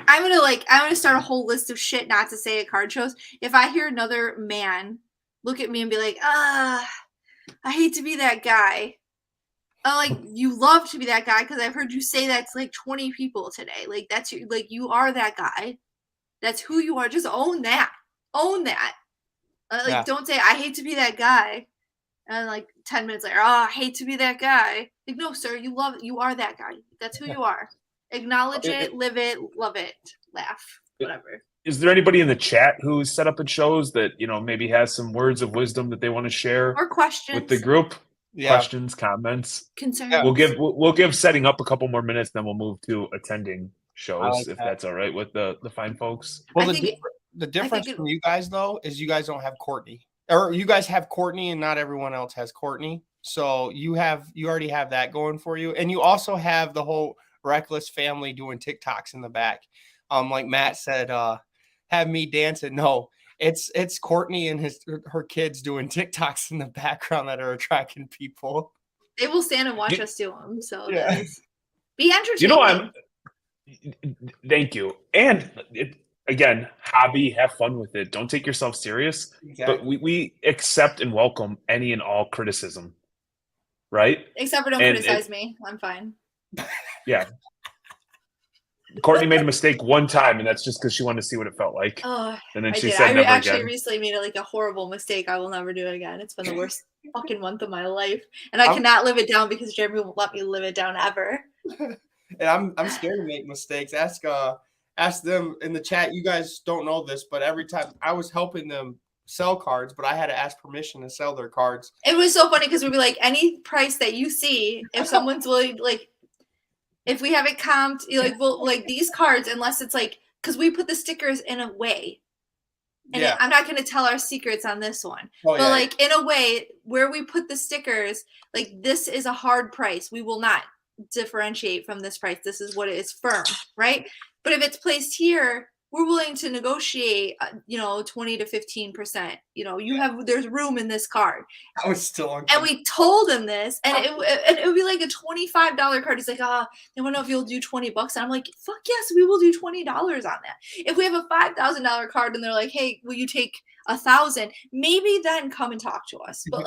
gonna start a whole list of shit not to say at card shows. If I hear another man look at me and be like, I hate to be that guy. I'm like, you love to be that guy because I've heard you say that to like 20 people today. Like that's you are that guy. That's who you are. Just own that. Own that. Don't say I hate to be that guy. And like 10 minutes later, I hate to be that guy. Like, no, sir, you are that guy. That's who you are. Acknowledge it, live it, love it, laugh, whatever. Is there anybody in the chat who's set up at shows that maybe has some words of wisdom that they want to share Or questions. with the group? Yeah. Questions, comments. Concerns. Yeah. We'll give setting up a couple more minutes, then we'll move to attending shows like if that. that's all right with the fine folks. Well, I the think difference it- from you guys though is you guys don't have Courtney, or you guys have Courtney, and not everyone else has Courtney. So you already have that going for you, and you also have the whole Reckless family doing TikToks in the back. Like Matt said, have me dancing. No, it's Courtney and her kids doing TikToks in the background that are attracting people. They will stand and watch us do them. So Yeah. be entertaining. Thank you. And again, hobby, have fun with it. Don't take yourself serious. Exactly. But we accept and welcome any and all criticism, right? Except for don't criticize me. I'm fine. Yeah. Courtney made a mistake one time, and that's just because she wanted to see what it felt like. Oh, And then I she did. said I never actually again. recently made a horrible mistake. I will never do it again. It's been the worst fucking month of my life, and I cannot live it down because Jeremy won't let me live it down ever. And I'm scared to make mistakes. Ask them in the chat. You guys don't know this, but every time I was helping them sell cards, but I had to ask permission to sell their cards. It was so funny because we'd be like, any price that you see, if someone's willing, if we have it comped, these cards, unless it's because we put the stickers in a way. And Yeah. I'm not going to tell our secrets on this one. Oh, but yeah. in a way where we put the stickers, this is a hard price. We will not differentiate from this price. This is what it is, firm, right? But if it's placed here, we're willing to negotiate, 20 to 15%. There's room in this card. I was still on. And we told him this, and it would be like a $25 card. He's like, they want to know if you'll do $20. And I'm like, fuck yes, we will do $20 on that. If we have a $5,000 card and they're like, hey, will you take 1,000? Maybe then come and talk to us. But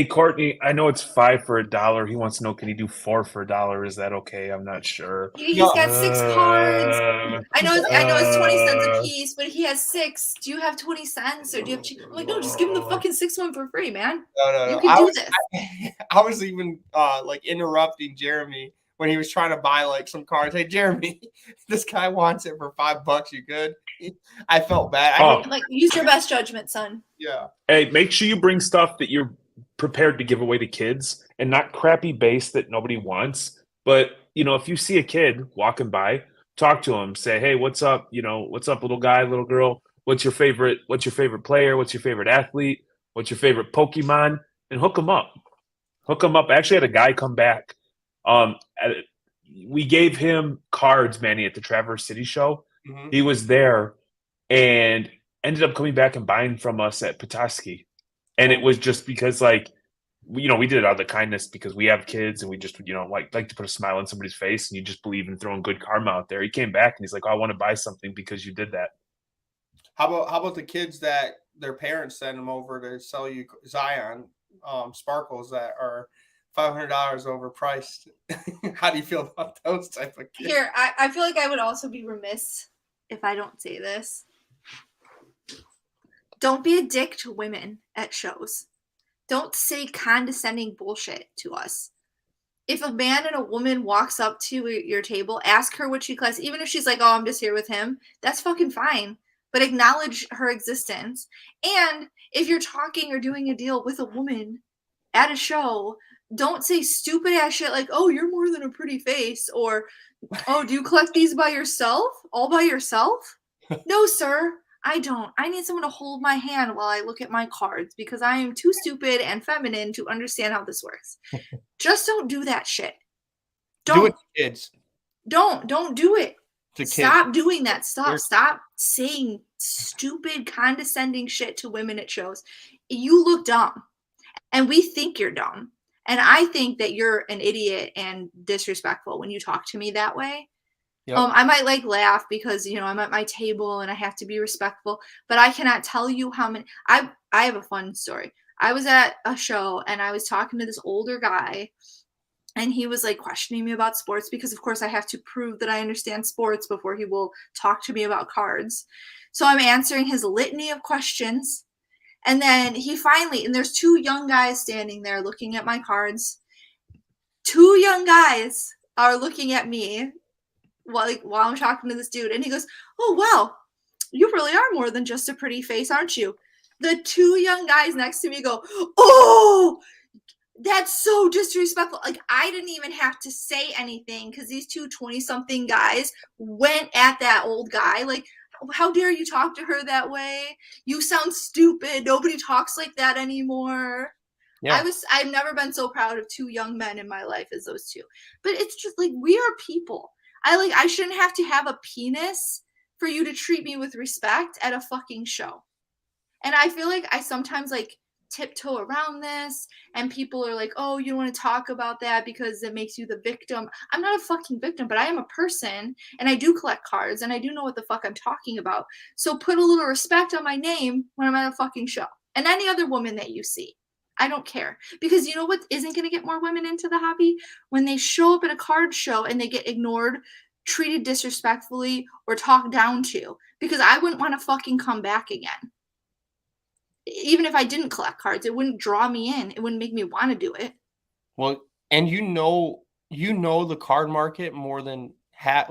Courtney, I know it's $5 for $1. He wants to know, can he do $4 for $1? Is that okay? I'm not sure. He's got 6 cards. I know it's 20 cents a piece, but he has 6. Do you have 20 cents or do you have? I'm like, no, just give him the fucking 6th one for free, man. No. You can do this. I was even interrupting Jeremy when he was trying to buy some cards. Hey, Jeremy, this guy wants it for $5. You good? I felt bad. Use your best judgment, son. Yeah. Hey, make sure you bring stuff that you're prepared to give away to kids and not crappy base that nobody wants. But, if you see a kid walking by, talk to him, say, hey, what's up? What's up, little guy, little girl? What's your favorite player? What's your favorite athlete? What's your favorite Pokemon? And hook them up. I actually had a guy come back. We gave him cards, Manny, at the Traverse City show. Mm-hmm. He was there and ended up coming back and buying from us at Petoskey. And it was just because we did it out of the kindness because we have kids and we just, like to put a smile on somebody's face, and you just believe in throwing good karma out there. He came back and he's like, I want to buy something because you did that. How about the kids that their parents send them over to sell you Zion sparkles that are $500 overpriced? How do you feel about those type of kids? Here, I feel like I would also be remiss if I don't say this. Don't be a dick to women at shows. Don't say condescending bullshit to us. If a man and a woman walks up to your table, ask her what she class, even if she's like, oh, I'm just here with him, that's fucking fine. But acknowledge her existence. And if you're talking or doing a deal with a woman at a show, don't say stupid ass shit like, oh, you're more than a pretty face, or, oh, do you collect these by yourself? All by yourself? No, sir, I don't. I need someone to hold my hand while I look at my cards because I am too stupid and feminine to understand how this works. Just don't do that shit. Do it to kids. Don't do it. To kids. Stop doing that. Stop saying stupid, condescending shit to women at shows. You look dumb. And we think you're dumb. And I think that you're an idiot and disrespectful when you talk to me that way. Yep. I might laugh because, I'm at my table and I have to be respectful, but I cannot tell you how many. I have a fun story. I was at a show and I was talking to this older guy and he was questioning me about sports because of course I have to prove that I understand sports before he will talk to me about cards. So I'm answering his litany of questions. And then he finally, and there's 2 young guys standing there looking at my cards. 2 young guys are looking at me while I'm talking to this dude. And he goes, oh, wow, you really are more than just a pretty face, aren't you? The two young guys next to me go, oh, that's so disrespectful. Like, I didn't even have to say anything because these two 20-something guys went at that old guy. Like, how dare you talk to her that way? You sound stupid. Nobody talks like that anymore. Yeah. I've never been so proud of two young men in my life as those two. But it's just like, we are people. I shouldn't have to have a penis for you to treat me with respect at a fucking show. And I feel like I sometimes like tiptoe around this, and people are like, oh, you don't want to talk about that because it makes you the victim. I'm not a fucking victim, but I am a person, and I do collect cards, and I do know what the fuck I'm talking about. So put a little respect on my name when I'm at a fucking show. And any other woman that you see. I don't care. Because you know what isn't going to get more women into the hobby? When they show up at a card show and they get ignored, treated disrespectfully, or talked down to. Because I wouldn't want to fucking come back again. Even if I didn't collect cards, it wouldn't draw me in. It wouldn't make me want to do it. Well, and you know the card market more than I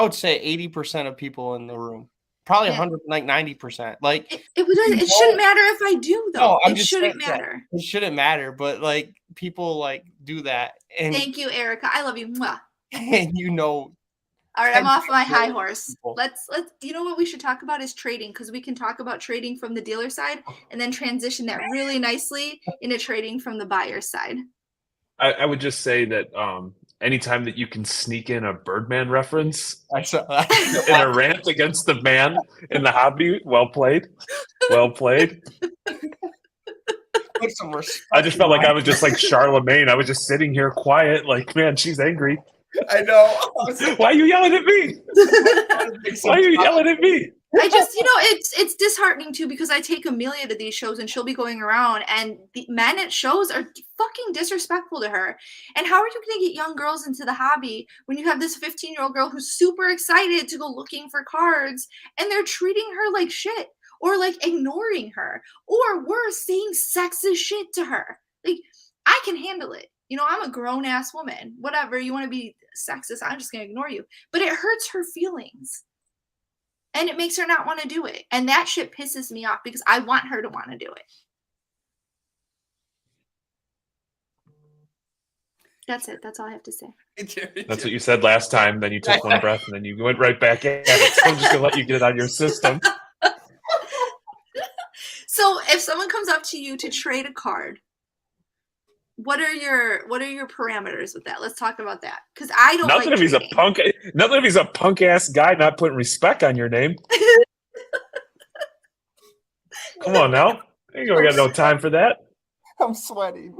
would say 80% of people in the room. Probably 100, like 90%. Like it shouldn't matter if I do though. No, it shouldn't matter. It shouldn't matter, but like people like do that. And thank you, Erica. I love you. Mwah. And all right, I'm off my high horse. Let's you know what we should talk about is trading, because we can talk about trading from the dealer side and then transition that really nicely into trading from the buyer side. I would just say that anytime that you can sneak in a Birdman reference I saw that. in a rant against the man in the hobby, well played. Well played. Put some respect. I just felt like I was just like Charlemagne. I was just sitting here quiet, like, man, she's angry. I know. Why are you yelling at me? Why are you yelling at me? I just, it's disheartening too, because I take Amelia to these shows and she'll be going around and the men at shows are fucking disrespectful to her. And how are you going to get young girls into the hobby when you have this 15-year-old girl who's super excited to go looking for cards and they're treating her like shit or like ignoring her or worse, saying sexist shit to her? Like, I can handle it. I'm a grown ass woman. Whatever, you want to be sexist, I'm just going to ignore you. But it hurts her feelings. And it makes her not want to do it. And that shit pisses me off because I want her to want to do it. That's it. That's all I have to say. That's what you said last time. Then you took one breath and then you went right back at it. So I'm just going to let you get it out of your system. So if someone comes up to you to trade a card, what are your parameters with that? Let's talk about that. Because I don't nothing like if trading. Nothing if he's a punk ass guy not putting respect on your name. Come on now. We got no time for that. I'm sweating.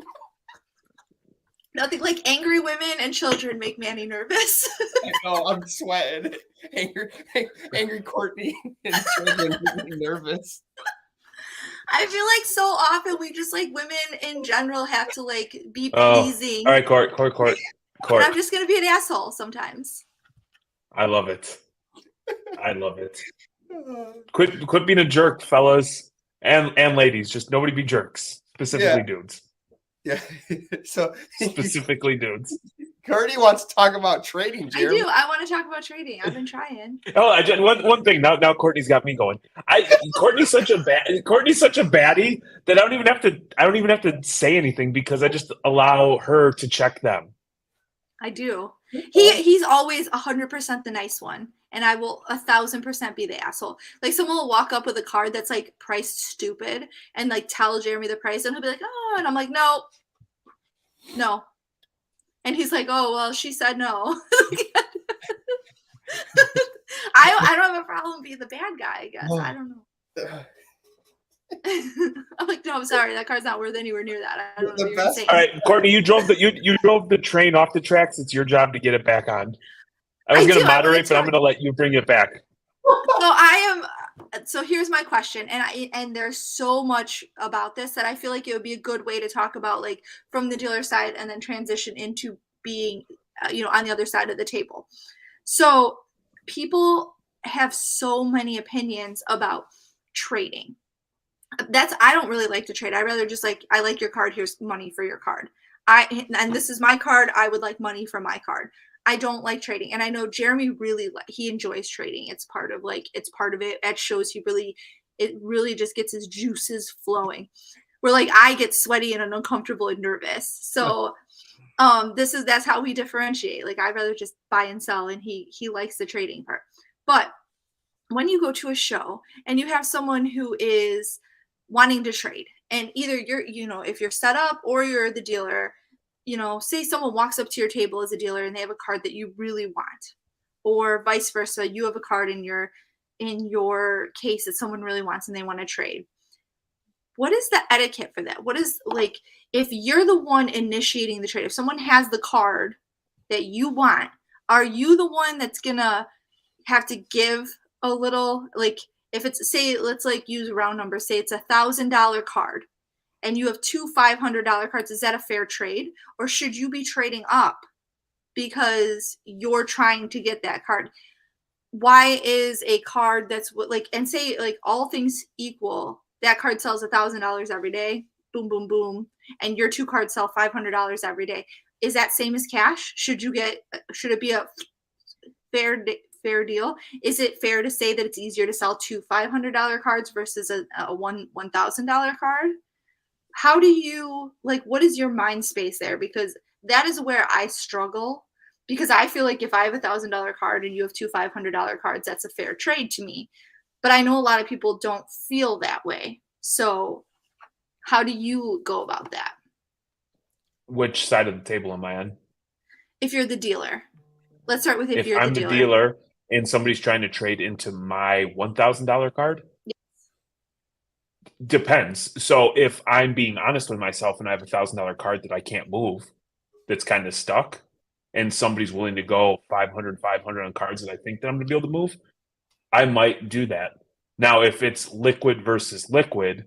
Nothing like angry women and children make Manny nervous. I know, I'm sweating. Angry Courtney and children make me nervous. I feel like so often we just like women in general have to like be pleasing. All right, Court. And I'm just gonna be an asshole sometimes. I love it. I love it. Quit being a jerk, fellas and ladies. Just nobody be jerks. Specifically dudes. Yeah. So specifically dudes. Courtney wants to talk about trading, Jeremy. I do. I want to talk about trading. I've been trying. One thing. Now Courtney's got me going. Courtney's such a baddie that I don't even have to say anything because I just allow her to check them. I do. He's always 100% the nice one, and I will 1,000% be the asshole. Like someone will walk up with a card that's like priced stupid and like tell Jeremy the price, and he'll be like, "Oh," and I'm like, "No." And he's like, "Oh, well, she said no." I don't have a problem being the bad guy, I guess. I don't know. I'm like, no, I'm sorry. That card's not worth anywhere near that. I don't know what you're saying. All right, Courtney, you drove the train off the tracks. It's your job to get it back on. I was going to moderate, but I'm going to let you bring it back. So here's my question, and there's so much about this that I feel like it would be a good way to talk about, like from the dealer side, and then transition into being, on the other side of the table. So people have so many opinions about trading. I don't really like to trade. I rather just I like your card. Here's money for your card. and this is my card. I would like money for my card. I don't like trading. And I know Jeremy he enjoys trading. It's part of it. It shows it really just gets his juices flowing. Where like I get sweaty and uncomfortable and nervous. So that's how we differentiate. Like I'd rather just buy and sell, and he likes the trading part. But when you go to a show and you have someone who is wanting to trade, and either if you're set up or you're the dealer, say someone walks up to your table as a dealer and they have a card that you really want, or vice versa, you have a card in your case that someone really wants and they want to trade. What is the etiquette for that? What is, like, if you're the one initiating the trade, if someone has the card that you want, are you the one that's gonna have to give a little, like, if it's, say, let's like use round numbers, say it's $1,000 card and you have two $500 cards, is that a fair trade? Or should you be trading up because you're trying to get that card? Why is a card that's like, and say like all things equal, that card sells $1,000 every day, boom, boom, boom, and your two cards sell $500 every day. Is that same as cash? Should it be a fair deal? Is it fair to say that it's easier to sell two $500 cards versus a $1,000 card? How do you, like, what is your mind space there? Because that is where I struggle, because I feel like if I have $1,000 card and you have two $500 cards, that's a fair trade to me. But I know a lot of people don't feel that way. So how do you go about that? Which side of the table am I on? If you're the dealer. Let's start with if you're I'm the the dealer. dealer and somebody's trying to trade into my $1,000 card. Yes. Depends. So if I'm being honest with myself and I have $1,000 card that I can't move, that's kind of stuck, and somebody's willing to go 500 on cards that I think that I'm going to be able to move, I might do that. Now, if it's liquid versus liquid,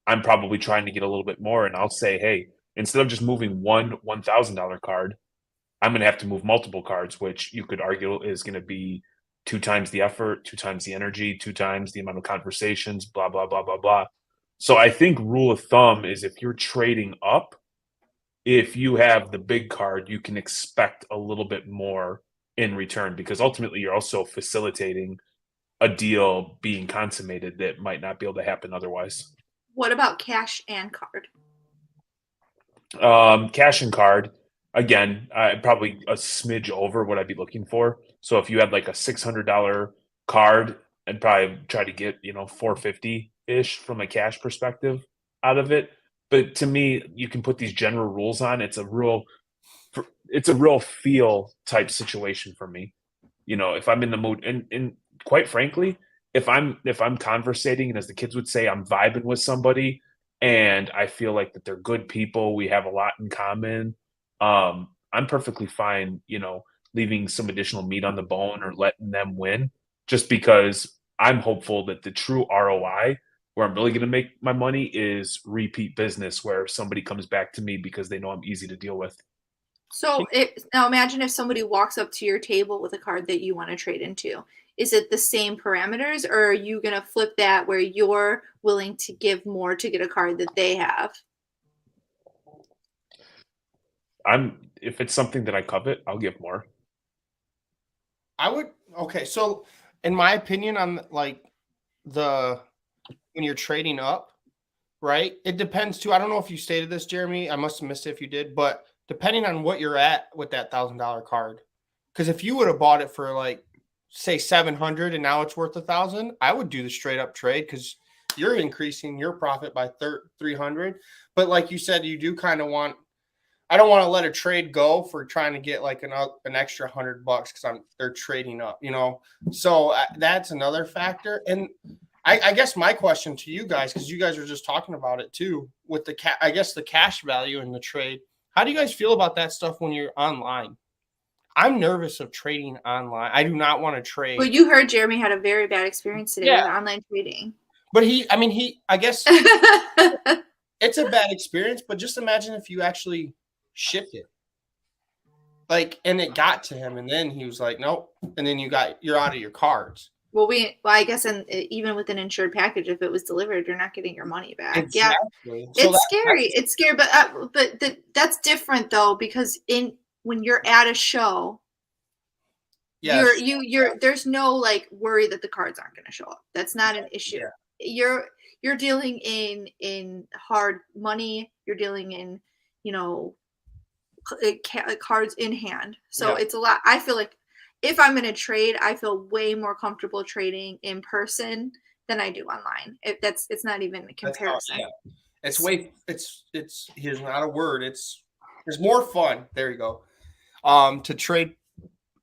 I'm probably trying to get a little bit more, and I'll say, hey, instead of just moving one $1,000 card, I'm going to have to move multiple cards, which you could argue is going to be 2 times the effort, 2 times the energy, 2 times the amount of conversations, blah, blah, blah, blah, blah. So I think rule of thumb is if you're trading up, if you have the big card, you can expect a little bit more in return, because ultimately you're also facilitating a deal being consummated that might not be able to happen otherwise. What about cash and card? Cash and card, again, probably a smidge over what I'd be looking for. So if you had like a $600 card, I'd probably try to get, $450-ish from a cash perspective out of it. But to me, you can put these general rules on. It's a real feel type situation for me. If I'm in the mood, and quite frankly, if I'm conversating, and as the kids would say, I'm vibing with somebody, and I feel like that they're good people, we have a lot in common, I'm perfectly fine, leaving some additional meat on the bone or letting them win, just because I'm hopeful that the true ROI, where I'm really going to make my money, is repeat business, where somebody comes back to me because they know I'm easy to deal with. So now imagine if somebody walks up to your table with a card that you want to trade into. Is it the same parameters, or are you going to flip that where you're willing to give more to get a card that they have? If it's something that I covet, I'll give more. Okay. So in my opinion, on like when you're trading up, right? It depends too. I don't know if you stated this, Jeremy. I must have missed it if you did, but depending on what you're at with that $1,000 card, because if you would have bought it for like, say, 700 and now it's worth 1,000, I would do the straight up trade, because you're increasing your profit by 300. But like you said, you do kind of I don't want to let a trade go for trying to get like an extra $100 because they're trading up, So that's another factor. And I guess my question to you guys, because you guys were just talking about it too, with the cash value in the trade. How do you guys feel about that stuff when you're online? I'm nervous of trading online. I do not want to trade. Well, you heard Jeremy had a very bad experience today with online trading. But I guess it's a bad experience, but just imagine if you actually shipped it. Like, and it got to him, and then he was like, nope. And then you're out of your cards. Well, I guess, even with an insured package, if it was delivered, you're not getting your money back. Exactly. Yeah, it's scary. It's scary, but that's different though, because when you're at a show, yes. you're there's no like worry that the cards aren't going to show up. That's not an issue. Yeah. You're dealing in hard money. You're dealing in, cards in hand. So it's a lot. I feel like if I'm going to trade, I feel way more comfortable trading in person than I do online. It's not even a comparison. It's here's not a word. It's more fun. There you go. To trade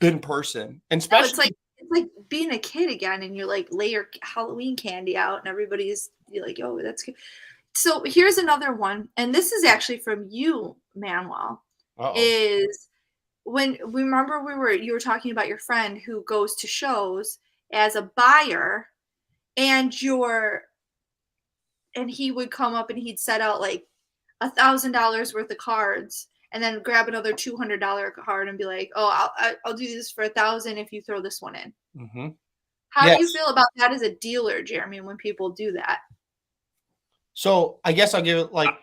in person, and especially it's like being a kid again, and you're like lay your Halloween candy out, and everybody's like, "Oh, that's good." So here's another one, and this is actually from you, Manuel. Is when you were talking about your friend who goes to shows as a buyer, and he would come up and he'd set out like $1,000 worth of cards, and then grab another $200 card and be like, "Oh, I'll do this for $1,000 if you throw this one in." Mm-hmm. How do you feel about that as a dealer, Jeremy, when people do that? So I guess I'll give it like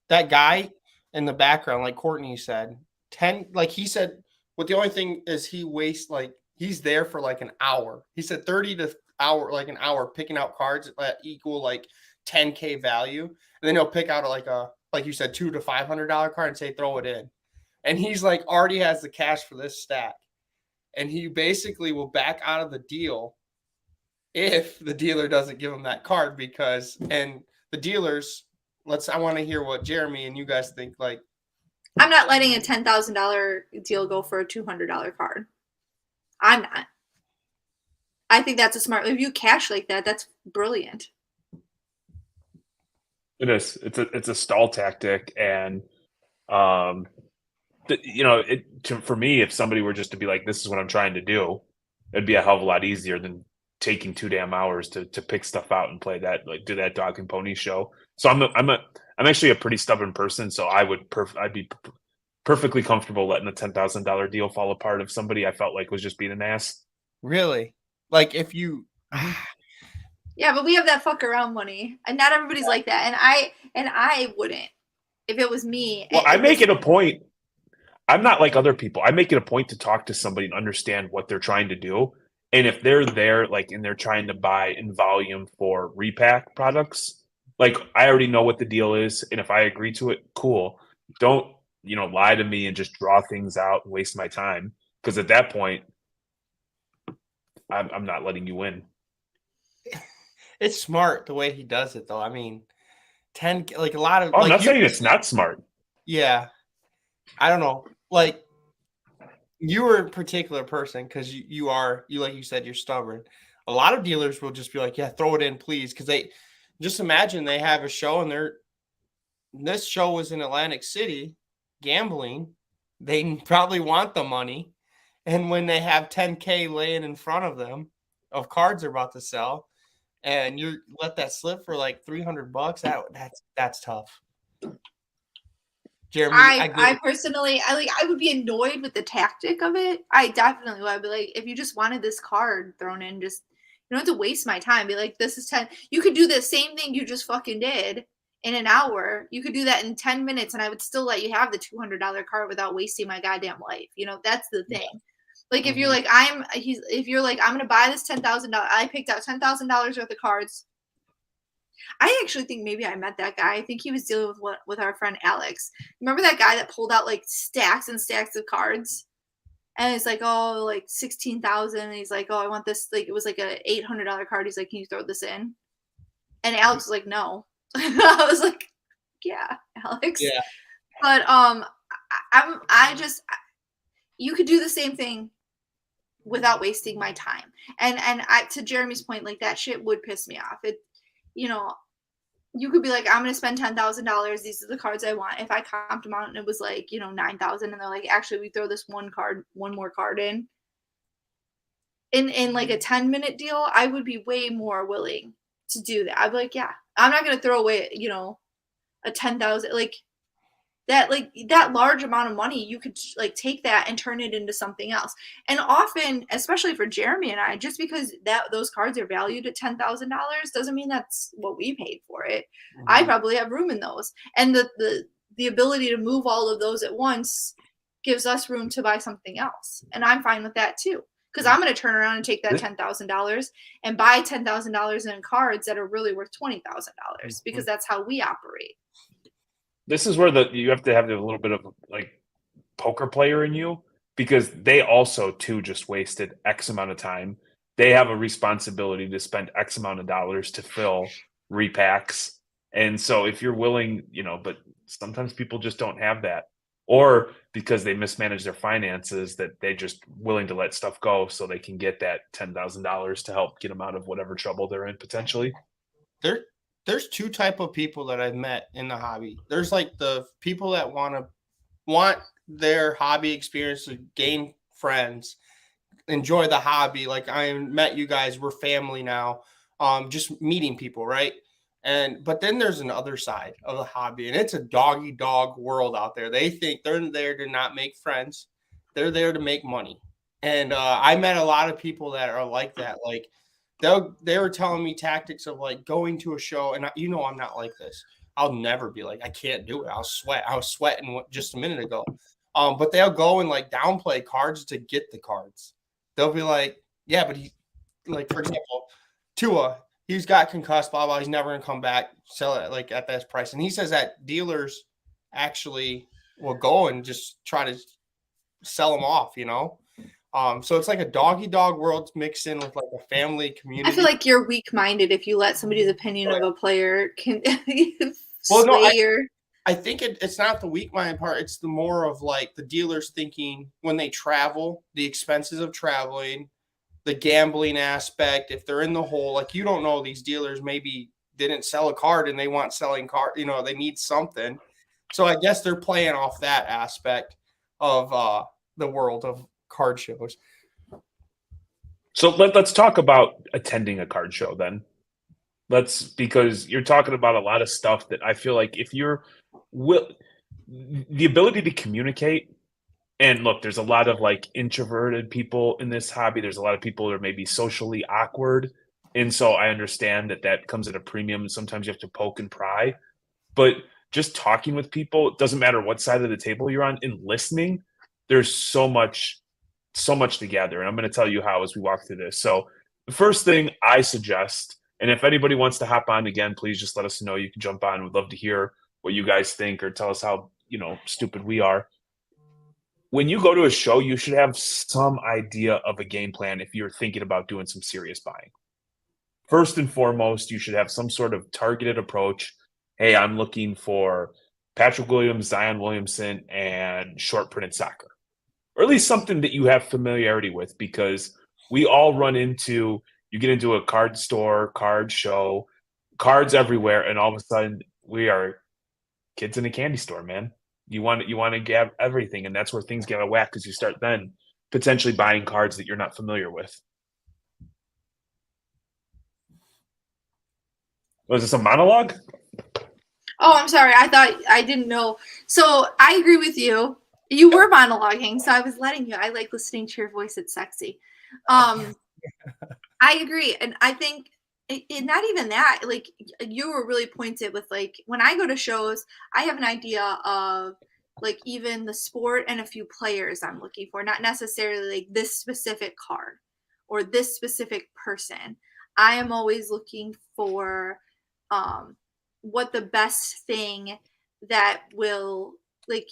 that guy in the background, like Courtney said, 10, like he said, but the only thing is he wastes like he's there for like an hour. He said 30 to an hour picking out cards that equal like 10K value. And then he'll pick out like you said, $200 to $500 card and say, throw it in. And he's like already has the cash for this stack. And he basically will back out of the deal if the dealer doesn't give him that card and the dealers, I want to hear what Jeremy and you guys think. Like, I'm not letting a $10,000 deal go for a $200 card. I'm not. I think that's a smart. If you cash like that, that's brilliant. It is. It's a stall tactic, and for me, if somebody were just to be like, "This is what I'm trying to do," it'd be a hell of a lot easier than taking 2 damn hours to pick stuff out and play that, like do that dog and pony show. So I'm actually a pretty stubborn person. So I'd be perfectly comfortable letting a $10,000 deal fall apart if somebody I felt like was just being an ass. Really? Like if you. Yeah, but we have that fuck around money, and not everybody's like that. And I wouldn't if it was me. Well, I make it a point. I'm not like other people. I make it a point to talk to somebody and understand what they're trying to do. And if they're there, like, and they're trying to buy in volume for repack products, like, I already know what the deal is. And if I agree to it, cool. Don't, lie to me and just draw things out and waste my time. Because at that point, I'm not letting you win. It's smart the way he does it, though. I mean, 10, like a lot of. I'm not saying it's not smart. Yeah. I don't know. Like, you were a particular person because you like you said, you're stubborn. A lot of dealers will just be like, "Yeah, throw it in, please," because they just imagine they have a show and this show was in Atlantic City, gambling. They probably want the money, and when they have 10K laying in front of them of cards they're about to sell, and you let that slip for like $300, that's tough. Jeremy, I personally, I would be annoyed with the tactic of it. I definitely would. I'd be like, if you just wanted this card thrown in, just you don't have to waste my time. Be like, this is 10. You could do the same thing you just fucking did in an hour. You could do that in 10 minutes, and I would still let you have the $200 card without wasting my goddamn life. That's the thing. Yeah. Like if you're like, I'm gonna buy this $10,000. I picked out $10,000 worth of cards. I actually think maybe I met that guy. I think he was dealing with our friend Alex. Remember that guy that pulled out like stacks and stacks of cards? And it's like, oh, like 16,000. And he's like, oh, I want this. Like, it was like a $800 card. He's like, can you throw this in? And Alex was like, no. I was like, yeah, Alex. Yeah. But you could do the same thing without wasting my time. And to Jeremy's point, like that shit would piss me off. You could be like, I'm going to spend $10,000. These are the cards I want. If I comped them out and it was like, 9,000 and they're like, actually, we throw this one more card in like a 10-minute deal, I would be way more willing to do that. I'd be like, yeah, I'm not going to throw away, a 10,000. Like that like that large amount of money, you could like take that and turn it into something else. And often, especially for Jeremy and I, just because that those cards are valued at $10,000 doesn't mean that's what we paid for it. I probably have room in those, and the ability to move all of those at once gives us room to buy something else, and I'm fine with that too. Because I'm going to turn around and take that $10,000 and buy $10,000 in cards that are really worth $20,000 because that's how we operate. This is where you have to have a little bit of like poker player in you, because they also too just wasted X amount of time. They have a responsibility to spend X amount of dollars to fill repacks. And so if you're willing, but sometimes people just don't have that. Or because they mismanage their finances, that they're just willing to let stuff go so they can get that $10,000 to help get them out of whatever trouble they're in potentially. There's two type of people that I've met in the hobby. There's like the people that want their hobby experience to gain friends, enjoy the hobby. Like I met you guys, we're family now. Just meeting people, right? But then there's an other side of the hobby, and it's a doggy dog world out there. They think they're there to not make friends. They're there to make money. And I met a lot of people that are like that. Like they were telling me tactics of like going to a show, and I'm not like this. I'll never be like, I can't do it. I'll sweat. I was sweating just a minute ago. But they'll go and like downplay cards to get the cards. They'll be like, yeah, but like, for example, Tua, he's got concussed, blah, blah. He's never going to come back, sell it like at this price. And he says that dealers actually will go and just try to sell them off, So it's like a doggy dog world mixed in with like a family community. I feel like you're weak-minded if you let somebody's opinion of a player can sway your... I think it's not the weak-minded part. It's the more of like the dealers thinking when they travel, the expenses of traveling, the gambling aspect. If they're in the hole, like you don't know, these dealers maybe didn't sell a card and they want selling card, they need something. So I guess they're playing off that aspect of the world of card shows. So let's talk about attending a card show then. Because you're talking about a lot of stuff that I feel like if you're the ability to communicate. And look, there's a lot of like introverted people in this hobby. There's a lot of people that are maybe socially awkward. And so I understand that comes at a premium. Sometimes you have to poke and pry. But just talking with people, it doesn't matter what side of the table you're on, and listening, there's so much to gather. And I'm going to tell you how as we walk through this. So the first thing I suggest, and if anybody wants to hop on again, please just let us know. You can jump on. We'd love to hear what you guys think or tell us how, stupid we are. When you go to a show, you should have some idea of a game plan if you're thinking about doing some serious buying. First and foremost, you should have some sort of targeted approach. Hey, I'm looking for Patrick Williams, Zion Williamson, and short printed soccer. Or at least something that you have familiarity with, because we all you get into a card store, card show, cards everywhere, and all of a sudden we are kids in a candy store, man. You want to get everything, and that's where things get out of whack, because you start then potentially buying cards that you're not familiar with. Was this a monologue? Oh, I'm sorry. I didn't know. So I agree with you. You were monologuing, so I was letting you. I like listening to your voice. It's sexy. I agree, and I think not even that. Like you were really pointed with like when I go to shows, I have an idea of like even the sport and a few players I'm looking for, not necessarily like this specific card or this specific person. I am always looking for what the best thing that will like.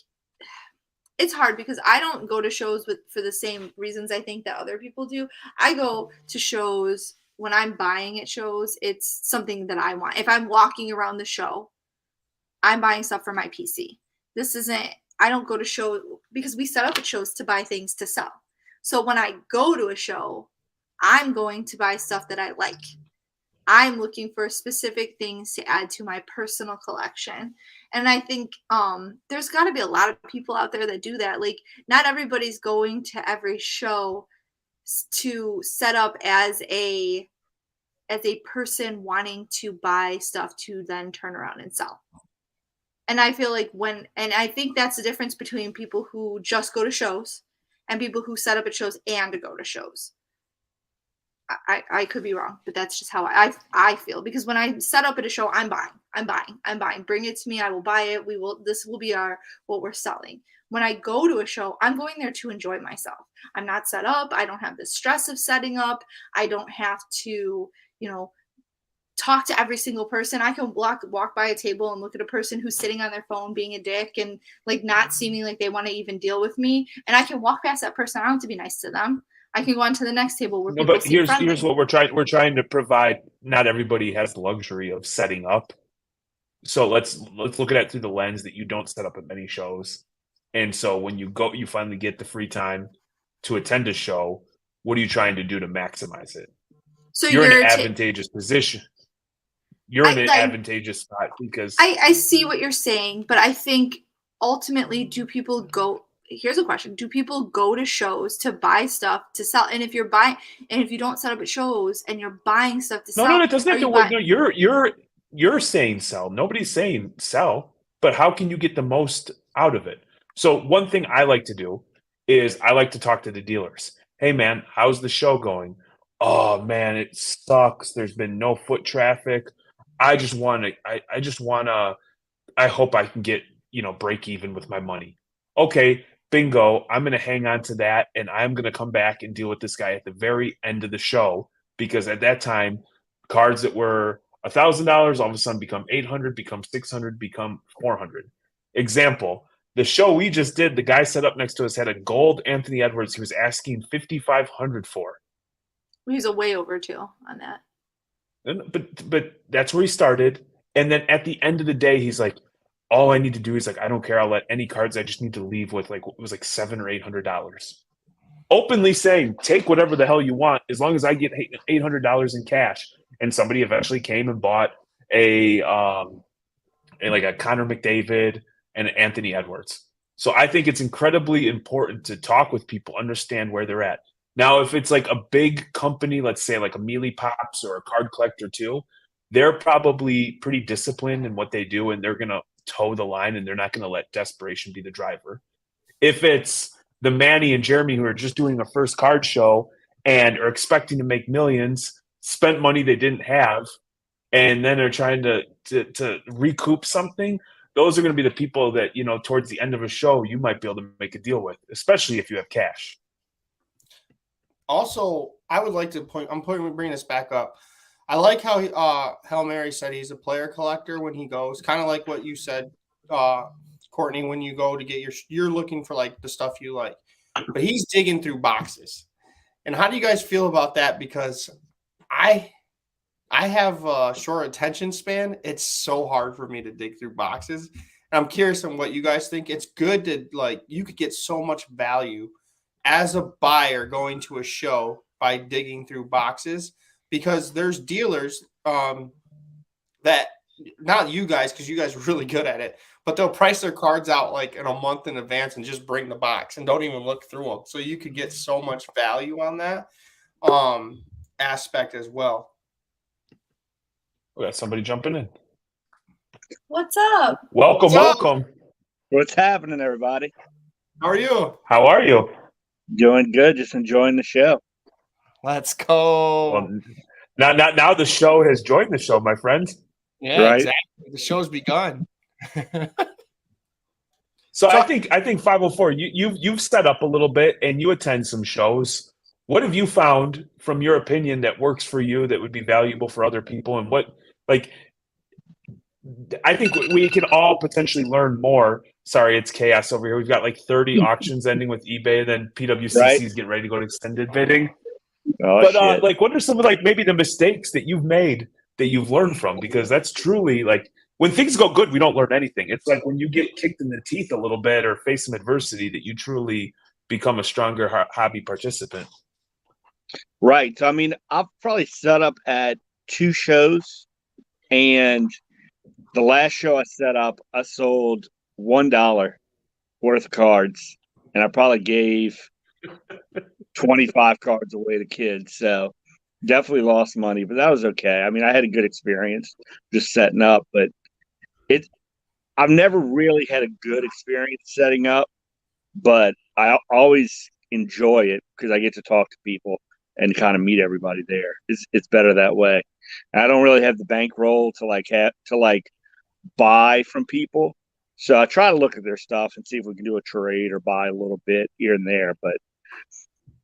It's hard because I don't go to shows for the same reasons I think that other people do. I go to shows when I'm buying at shows, it's something that I want. If I'm walking around the show, I'm buying stuff for my PC. I don't go to shows because we set up at shows to buy things to sell. So when I go to a show, I'm going to buy stuff that I like. I'm looking for specific things to add to my personal collection. And I think there's got to be a lot of people out there that do that. Like not everybody's going to every show to set up as a person wanting to buy stuff to then turn around and sell. And I feel like and I think that's the difference between people who just go to shows and people who set up at shows and to go to shows. I could be wrong, but that's just how I feel. Because when I set up at a show, I'm buying. Bring it to me. I will buy it. This will be what we're selling. When I go to a show, I'm going there to enjoy myself. I'm not set up. I don't have the stress of setting up. I don't have to, talk to every single person. I can walk by a table and look at a person who's sitting on their phone being a dick and like not seeming like they want to even deal with me. And I can walk past that person. I don't have to be nice to them. I can go on to the next table where people seem friendly. Here's what we're trying to provide. Not everybody has the luxury of setting up. So let's look at it through the lens that you don't set up at many shows. And so when you finally get the free time to attend a show. What are you trying to do to maximize it? So you're in an advantageous position. You're in an advantageous spot because I see what you're saying, but I think ultimately, do people go? Here's a question: do people go to shows to buy stuff to sell? And if you're buying, and if you don't set up at shows and you're buying stuff to sell, no, it doesn't have to work. No, you're saying sell. Nobody's saying sell, but how can you get the most out of it? So one thing I like to do is I like to talk to the dealers. Hey man, how's the show going? Oh man, it sucks. There's been no foot traffic. I hope I can get, break even with my money. Okay, bingo. I'm going to hang on to that and I'm going to come back and deal with this guy at the very end of the show because at that time, cards that were $1,000 all of a sudden become $800, become $600, become $400. Example, the show we just did, the guy set up next to us had a gold Anthony Edwards he was asking $5,500 for. He's a way over too on that. But that's where he started. And then at the end of the day, he's like, all I need to do is I don't care. I'll let any cards. I just need to leave with it was $700 or $800. Openly saying, take whatever the hell you want as long as I get $800 in cash. And somebody eventually came and bought a Connor McDavid and Anthony Edwards. So I think it's incredibly important to talk with people, understand where they're at. Now, if it's like a big company, let's say like a Mealy Pops or a Card Collector too, they're probably pretty disciplined in what they do and they're going to toe the line and they're not going to let desperation be the driver. If it's the Manny and Jeremy who are just doing a first card show and are expecting to make millions, spent money they didn't have, and then are trying to recoup something, those are going to be the people that, towards the end of a show, you might be able to make a deal with, especially if you have cash. Also, I would like to bring this back up. I like how Hail Mary said he's a player collector when he goes, kind of like what you said, Courtney, when you go to get you're looking for like the stuff you like, but he's digging through boxes. And how do you guys feel about that? Because I have a short attention span. It's so hard for me to dig through boxes. And I'm curious on what you guys think. It's good to you could get so much value as a buyer going to a show by digging through boxes, because there's dealers that, not you guys, because you guys are really good at it, but they'll price their cards out like in a month in advance and just bring the box and don't even look through them. So you could get so much value on that aspect as well. We got somebody jumping in. What's up? Welcome. What's happening, everybody? How are you? How are you? Doing good. Just enjoying the show. Let's go. Well, now the show has joined the show, my friend. Yeah, right? Exactly. The show's begun. So I think 504. You've set up a little bit and you attend some shows. What have you found, from your opinion, that works for you that would be valuable for other people? And I think we can all potentially learn more. Sorry, it's chaos over here. We've got 30 auctions ending with eBay, and then PWCC is getting ready to go to extended bidding. But what are some of maybe the mistakes that you've made that you've learned from? Because that's truly when things go good, we don't learn anything. It's like when you get kicked in the teeth a little bit or face some adversity that you truly become a stronger hobby participant. Right. So, I mean, I've probably set up at 2 shows, and the last show I set up, I sold $1 worth of cards, and I probably gave 25 cards away to kids. So definitely lost money, but that was okay. I mean, I had a good experience just setting up, but I've never really had a good experience setting up, but I always enjoy it because I get to talk to people and kind of meet everybody there. It's better that way. And I don't really have the bankroll to buy from people, so I try to look at their stuff and see if we can do a trade or buy a little bit here and there. But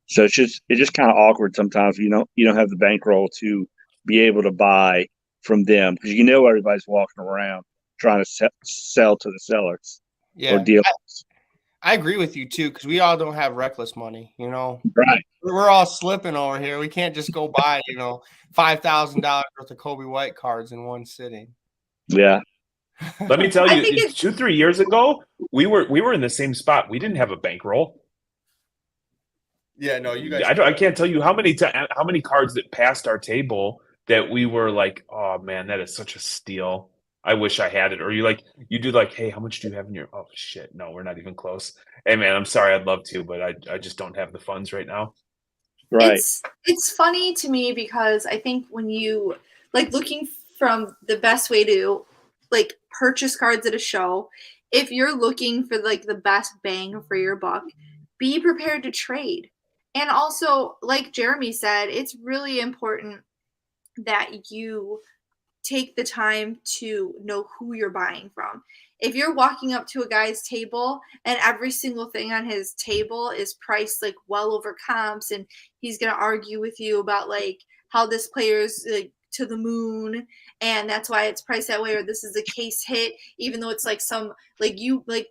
so it's just kind of awkward sometimes. You don't have the bankroll to be able to buy from them because everybody's walking around trying to sell to the sellers or dealers. I agree with you too, because we all don't have reckless money, Right. We're all slipping over here. We can't just go buy, $5,000 worth of Kobe White cards in one sitting. Yeah. Let me tell you, 2-3 years ago, we were in the same spot. We didn't have a bankroll. Yeah, no, you guys. I can't tell you how many cards that passed our table that we were like, oh man, that is such a steal. I wish I had it. Or you do like, hey, how much do you have in your? Oh shit, no, we're not even close. Hey man, I'm sorry, I'd love to, but I just don't have the funds right now. Right. It's funny to me because I think when you looking from the best way to purchase cards at a show, if you're looking for the best bang for your buck, be prepared to trade. And also, like Jeremy said, it's really important that you take the time to know who you're buying from. If you're walking up to a guy's table and every single thing on his table is priced well over comps, and he's going to argue with you about how this player's to the moon and that's why it's priced that way, or this is a case hit, even though it's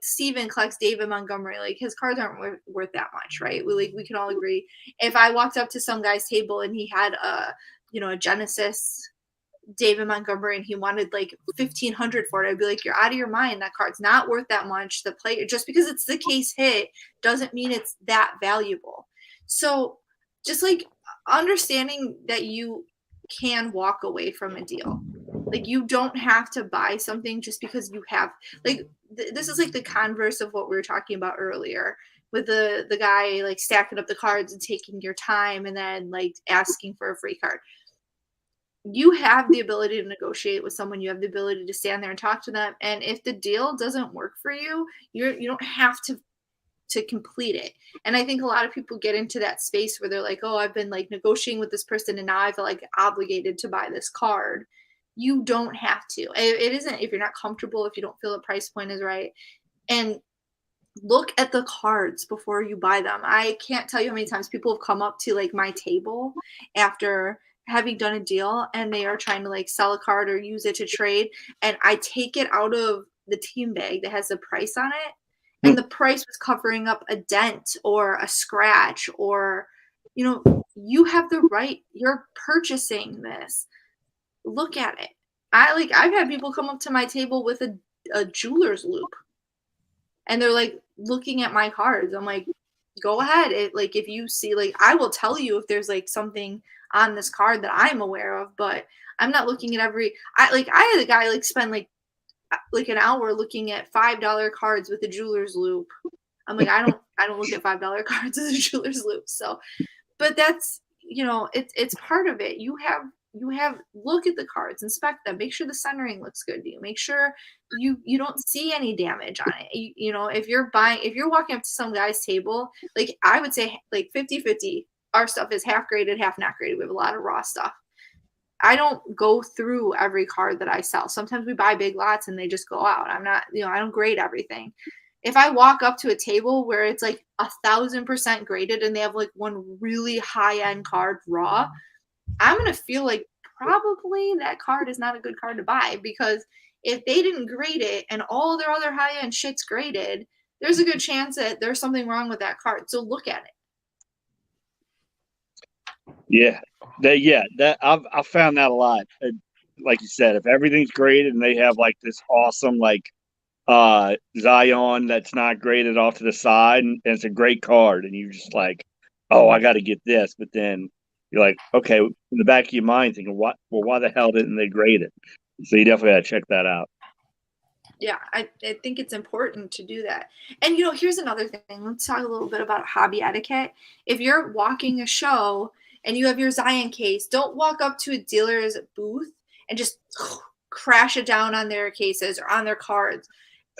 Steven collects David Montgomery, his cards aren't worth that much, right? We can all agree. If I walked up to some guy's table and he had a Genesis David Montgomery and he wanted $1,500 for it, I'd be like, you're out of your mind. That card's not worth that much. The player, just because it's the case hit doesn't mean it's that valuable. So just understanding that you can walk away from a deal. You don't have to buy something just because you have this is the converse of what we were talking about earlier with the guy stacking up the cards and taking your time and then asking for a free card. You have the ability to negotiate with someone. You have the ability to stand there and talk to them. And if the deal doesn't work for you, you don't have to complete it. And I think a lot of people get into that space where they're like, oh, I've been negotiating with this person and now I feel obligated to buy this card. You don't have to. It isn't if you're not comfortable, if you don't feel the price point is right. And look at the cards before you buy them. I can't tell you how many times people have come up to my table after having done a deal and they are trying to sell a card or use it to trade, and I take it out of the team bag that has the price on it, and the price was covering up a dent or a scratch, or you have the right, you're purchasing this, look at it. I've had people come up to my table with a jeweler's loop and they're looking at my cards. I'm like, go ahead. If you see, I will tell you if there's something on this card that I'm aware of, but I'm not looking at I had a guy spend an hour looking at $5 cards with a jeweler's loop. I'm like, I don't look at $5 cards as a jeweler's loop. So, but that's, it's part of it. You have look at the cards, inspect them, make sure the centering looks good to you, make sure you don't see any damage on it. If you're walking up to some guy's table, I would say 50-50. Our stuff is half graded, half not graded. We have a lot of raw stuff. I don't go through every card that I sell. Sometimes we buy big lots and they just go out. I'm not, I don't grade everything. If I walk up to a table where it's 1,000% graded and they have one really high end card raw, I'm going to feel probably that card is not a good card to buy, because if they didn't grade it and all their other high end shit's graded, there's a good chance that there's something wrong with that card. So look at it. Yeah, that I've found that a lot. Like you said, if everything's graded and they have this awesome Zion that's not graded off to the side and it's a great card, and you're just oh, I got to get this, but then you're okay, in the back of your mind thinking, why the hell didn't they grade it? So you definitely got to check that out. Yeah, I think it's important to do that. And here's another thing. Let's talk a little bit about hobby etiquette. If you're walking a show and you have your Zion case, don't walk up to a dealer's booth and just crash it down on their cases or on their cards.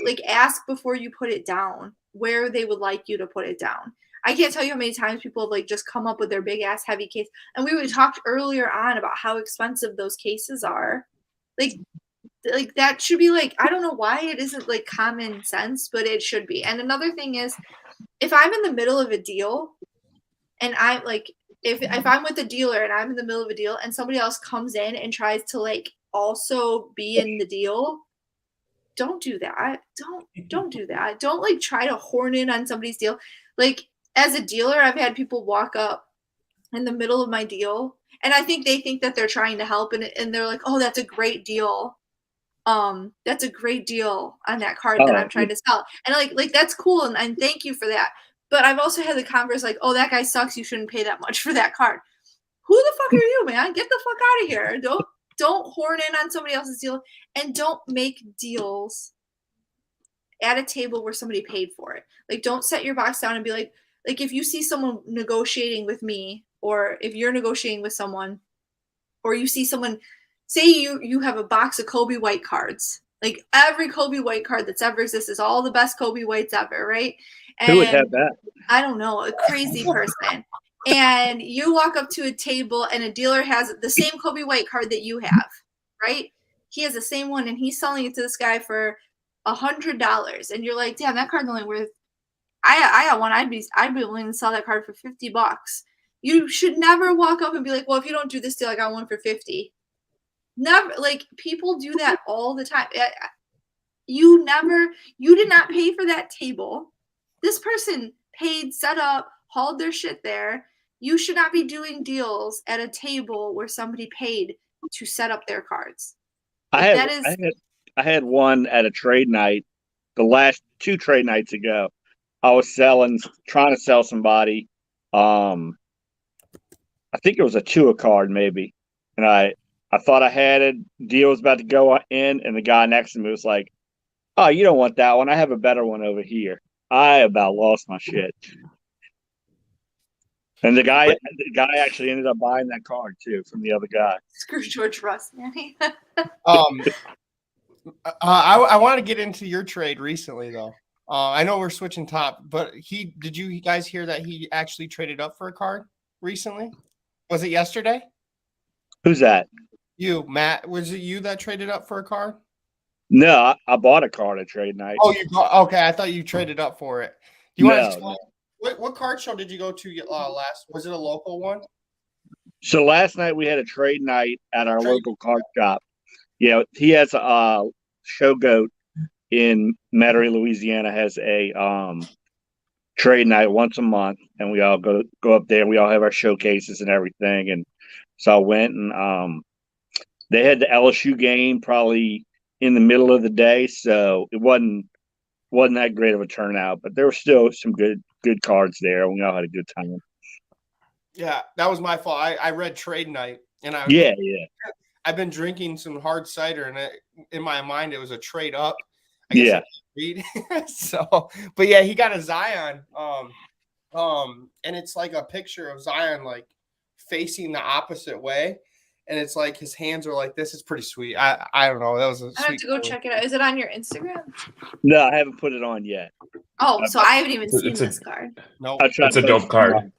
like ask before you put it down where they would like you to put it down. I can't tell you how many times people have like just come up with their big ass heavy case. And we talked earlier on about how expensive those cases are. Like that should be like, I don't know why it isn't like common sense, but it should be. And another thing is, if I'm in the middle of a deal and I'm like, if I'm with a dealer and I'm in the middle of a deal and somebody else comes in and tries to like also be in the deal, don't do that. Don't do that. Don't like try to horn in on somebody's deal. Like as a dealer, I've had people walk up in the middle of my deal and I think they think that they're trying to help and they're like, "Oh, that's a great deal. That's a great deal on that card that I'm trying to sell." And like that's cool and thank you for that. But I've also had the converse like, "Oh, that guy sucks. You shouldn't pay that much for that card." Who the fuck are you, man? Get the fuck out of here. Don't horn in on somebody else's deal and don't make deals at a table where somebody paid for it. Like don't set your box down and be like if you see someone negotiating with me or if you're negotiating with someone or you see someone say you have a box of Kobe White cards. Like every Kobe White card that's ever existed is all the best Kobe Whites ever, right? And Who would have that? I don't know, a crazy person. And you walk up to a table and a dealer has the same Kobe White card that you have, right? He has the same one and he's selling it to this guy for $100. And you're like, damn, that card's only worth, I got one, I'd be willing to sell that card for $50. You should never walk up and be like, well, if you don't do this deal, I got one for 50. Never, like people do that all the time. You did not pay for that table. This person paid, set up, hauled their shit there. You should not be doing deals at a table where somebody paid to set up their cards. I had one at a trade night the last 2 trade nights ago. I was trying to sell somebody. I think it was a Tua card maybe. And I thought I had it. Deal was about to go in, and the guy next to me was like, "Oh, you don't want that one. I have a better one over here." I about lost my shit. And the guy actually ended up buying that card too from the other guy. Screw George Russ, Manny. I want to get into your trade recently though. I know we're switching top, but did you guys hear that he actually traded up for a card recently? Was it yesterday? Who's that? You, Matt. Was it you that traded up for a card? No, I bought a card at trade night. Oh, okay. I thought you traded up for it. Do you want to explain? What card show did you go to last? Was it a local one? So last night we had a trade night at our local card shop. Yeah, he has a Show Goat in Metairie, Louisiana, has a trade night once a month, and we all go up there. We all have our showcases and everything, and so I went and they had the LSU game probably in the middle of the day, so it wasn't that great of a turnout, but there were still some good cards there. We all had a good time. Yeah, that was my fault. I read trade night, and I've been drinking some hard cider, and in my mind it was a trade up. So, but yeah, he got a Zion, and it's like a picture of Zion like facing the opposite way. And it's like his hands are like this. It's pretty sweet. I don't know. That was I have to go check it out. Is it on your Instagram? No, I haven't put it on yet. Oh, so I haven't even seen this card. No, it's a dope card.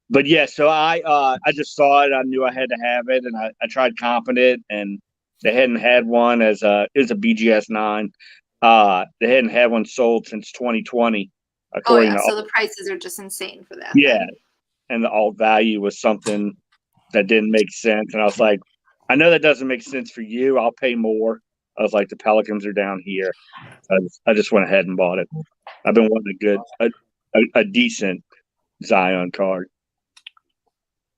But yeah, so I just saw it. I knew I had to have it, and I tried comping it, and they hadn't had one it was a BGS 9. They hadn't had one sold since 2020. According to so the prices are just insane for that. Yeah, and the alt value was something that didn't make sense, and I was like, I know that doesn't make sense for you. I'll pay more. I was like, the Pelicans are down here. I just went ahead and bought it. I've been wanting a decent Zion card.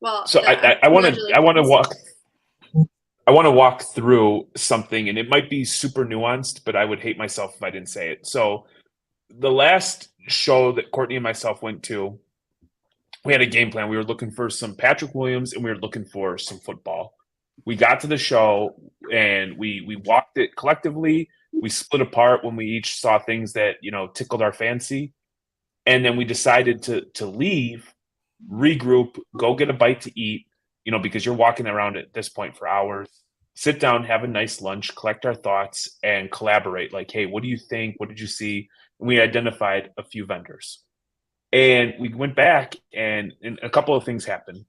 Well, so I want to walk through something, and it might be super nuanced, but I would hate myself if I didn't say it. So the last show that Courtney and myself went to, we had a game plan. We were looking for some Patrick Williams, and we were looking for some football. We got to the show, and we walked it collectively. We split apart when we each saw things that, tickled our fancy. And then we decided to leave, regroup, go get a bite to eat, because you're walking around at this point for hours. sit down, have a nice lunch, collect our thoughts, and collaborate. Like, hey, what do you think? What did you see? And we identified a few vendors. And we went back, and a couple of things happened.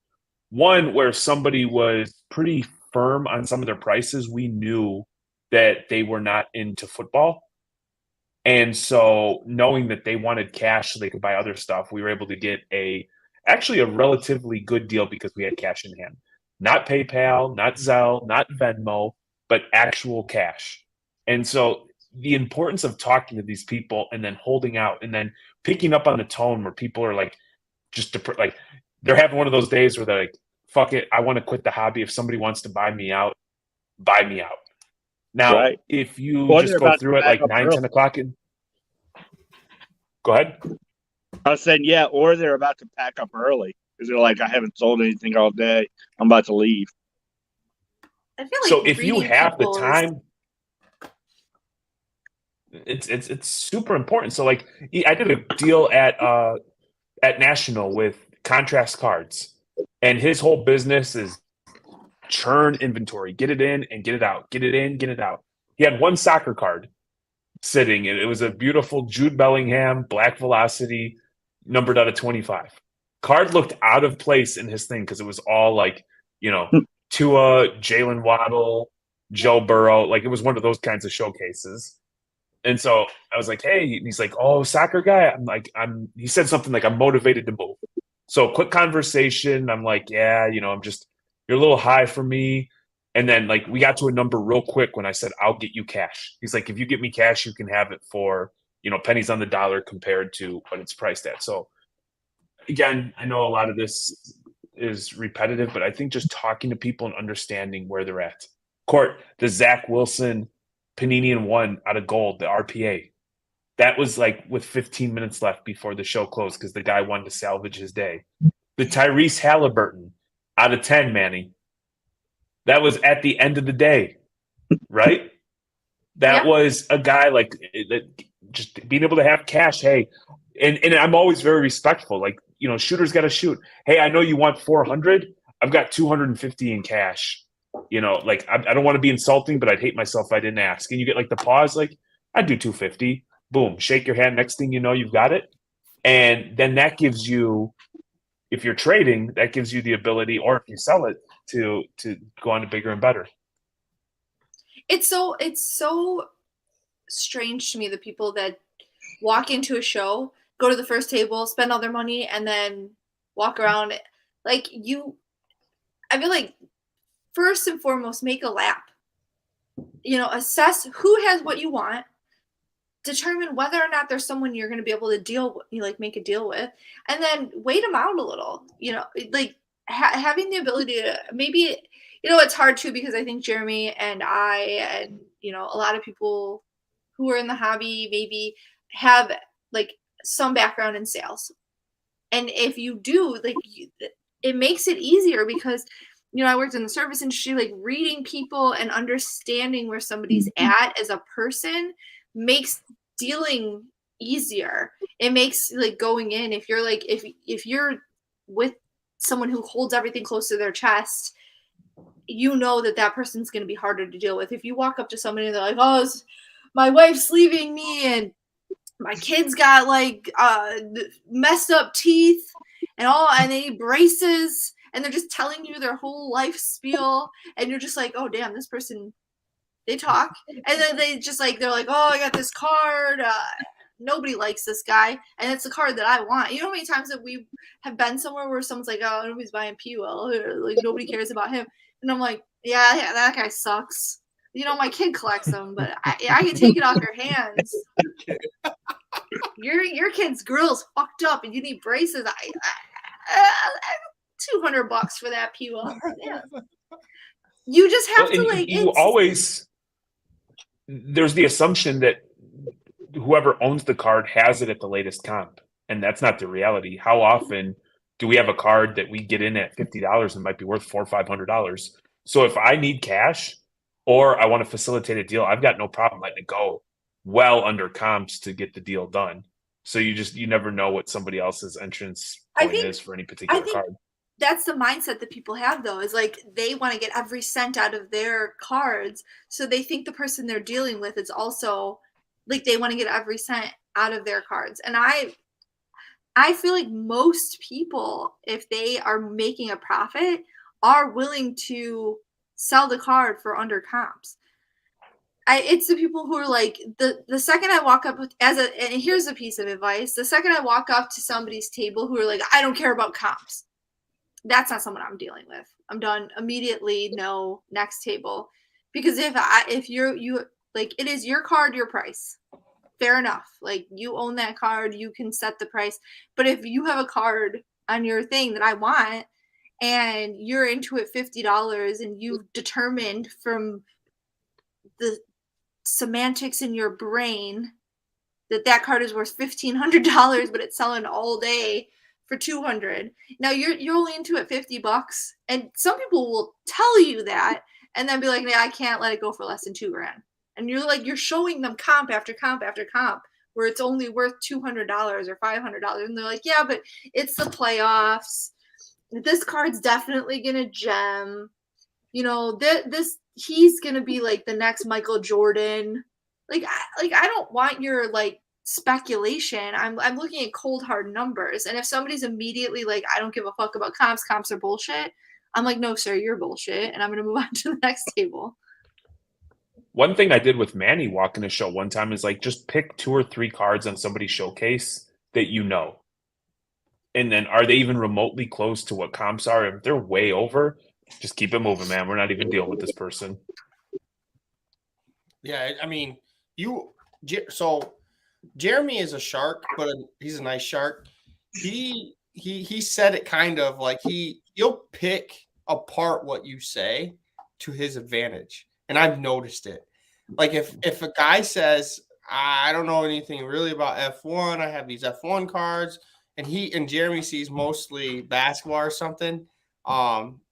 One, where somebody was pretty firm on some of their prices, we knew that they were not into football. And so knowing that they wanted cash so they could buy other stuff, we were able to get actually a relatively good deal because we had cash in hand. Not PayPal, not Zelle, not Venmo, but actual cash. And so the importance of talking to these people and then holding out and then picking up on the tone where people are like, like they're having one of those days where they're like, fuck it, I want to quit the hobby. If somebody wants to buy me out, buy me out. Now, Right. if you Well, just they're go about through to it like back up 9, early. 10 o'clock and go ahead. I was saying, yeah, or they're about to pack up early because they're like, I haven't sold anything all day. I'm about to leave. I feel like So if you reading have the people is- time, it's super important. So like I did a deal at National with Contrast Cards, and his whole business is churn inventory, get it in and get it out, get it in, get it out. He had one soccer card sitting, and it was a beautiful Jude Bellingham Black Velocity, numbered out of 25. Card looked out of place in his thing because it was all like, Tua, Jalen Waddle, Joe Burrow. Like it was one of those kinds of showcases. And so I was like, hey, and he's like, oh, soccer guy. I'm like, he said something like, I'm motivated to move. So quick conversation. I'm like, yeah, you're a little high for me. And then like we got to a number real quick when I said, I'll get you cash. He's like, if you get me cash, you can have it for, pennies on the dollar compared to what it's priced at. So again, I know a lot of this is repetitive, but I think just talking to people and understanding where they're at. Court, the Zach Wilson Panini and 1 out of gold, the RPA. That was like with 15 minutes left before the show closed because the guy wanted to salvage his day. The Tyrese Halliburton out of 10, Manny. That was at the end of the day, right? That was a guy like just being able to have cash. Hey, and I'm always very respectful. Like, shooters got to shoot. Hey, I know you want 400. I've got 250 in cash. Like I don't want to be insulting, but I'd hate myself if I didn't ask. And you get like the pause, like I'd do 250. Boom, shake your hand. Next thing you know, you've got it. And then that gives you, if you're trading, that gives you the ability, or if you sell it, to go on to bigger and better. It's so strange to me, the people that walk into a show, go to the first table, spend all their money, and then walk around. Like I feel like first and foremost, make a lap. Assess who has what you want, determine whether or not there's someone you're going to be able to make a deal with, and then wait them out a little. Having the ability to maybe, it's hard too because I think Jeremy and I and a lot of people who are in the hobby maybe have like some background in sales, and if you do, it makes it easier because I worked in the service industry, like reading people and understanding where somebody's at as a person makes dealing easier. It makes like going in, if you're like, if you're with someone who holds everything close to their chest, that person's going to be harder to deal with. If you walk up to somebody and they're like, oh, my wife's leaving me and my kids got like messed up teeth and they need braces, and they're just telling you their whole life spiel, and you're just like, oh damn, this person, they talk, and then they're like, oh, I got this card, nobody likes this guy, and it's the card that I want. You know how many times that we have been somewhere where someone's like, oh, nobody's buying P-Well, like nobody cares about him, and I'm like, yeah, that guy sucks. My kid collects them, but I can take it off your hands. Your kid's grill's fucked up, and you need braces. $200 for that P-Well. Yeah. You just have to like. You always. There's the assumption that whoever owns the card has it at the latest comp, and that's not the reality. How often do we have a card that we get in at $50 and might be worth $400 or $500? So if I need cash or I want to facilitate a deal, I've got no problem letting it go well under comps to get the deal done. So you never know what somebody else's entrance point is for any particular card. that's the mindset that people have, though, is like they want to get every cent out of their cards. So they think the person they're dealing with is also like they want to get every cent out of their cards. And I feel like most people, if they are making a profit, are willing to sell the card for under comps. It's the people who are like the second I walk up with and here's a piece of advice. The second I walk up to somebody's table who are like, I don't care about comps, that's not someone I'm dealing with. I'm done immediately. No, next table. Because if you like, it is your card, your price. Fair enough. Like, you own that card, you can set the price. But if you have a card on your thing that I want and you're into it $50 and you've determined from the semantics in your brain that card is worth $1,500, but it's selling all day for $200. Now you're only into it $50, and some people will tell you that and then be like, "Yeah, I can't let it go for less than $2,000." And you're showing them comp after comp after comp where it's only worth $200 or $500, and they're like, "Yeah, but it's the playoffs. This card's definitely gonna gem. You know, he's gonna be like the next Michael Jordan." I don't want your like speculation. I'm looking at cold hard numbers. And if somebody's immediately like, I don't give a fuck about comps are bullshit, I'm like, no, sir, you're bullshit. And I'm gonna move on to the next table. One thing I did with Manny walking a show one time is like just pick 2 or 3 cards on somebody's showcase that you know. And then are they even remotely close to what comps are? If they're way over, just keep it moving, man. We're not even dealing with this person. Yeah, I mean, so Jeremy is a shark, but he's a nice shark. He said it kind of like he'll pick apart what you say to his advantage. And I've noticed it. Like if a guy says, I don't know anything really about F1, I have these F1 cards, and Jeremy sees mostly basketball or something,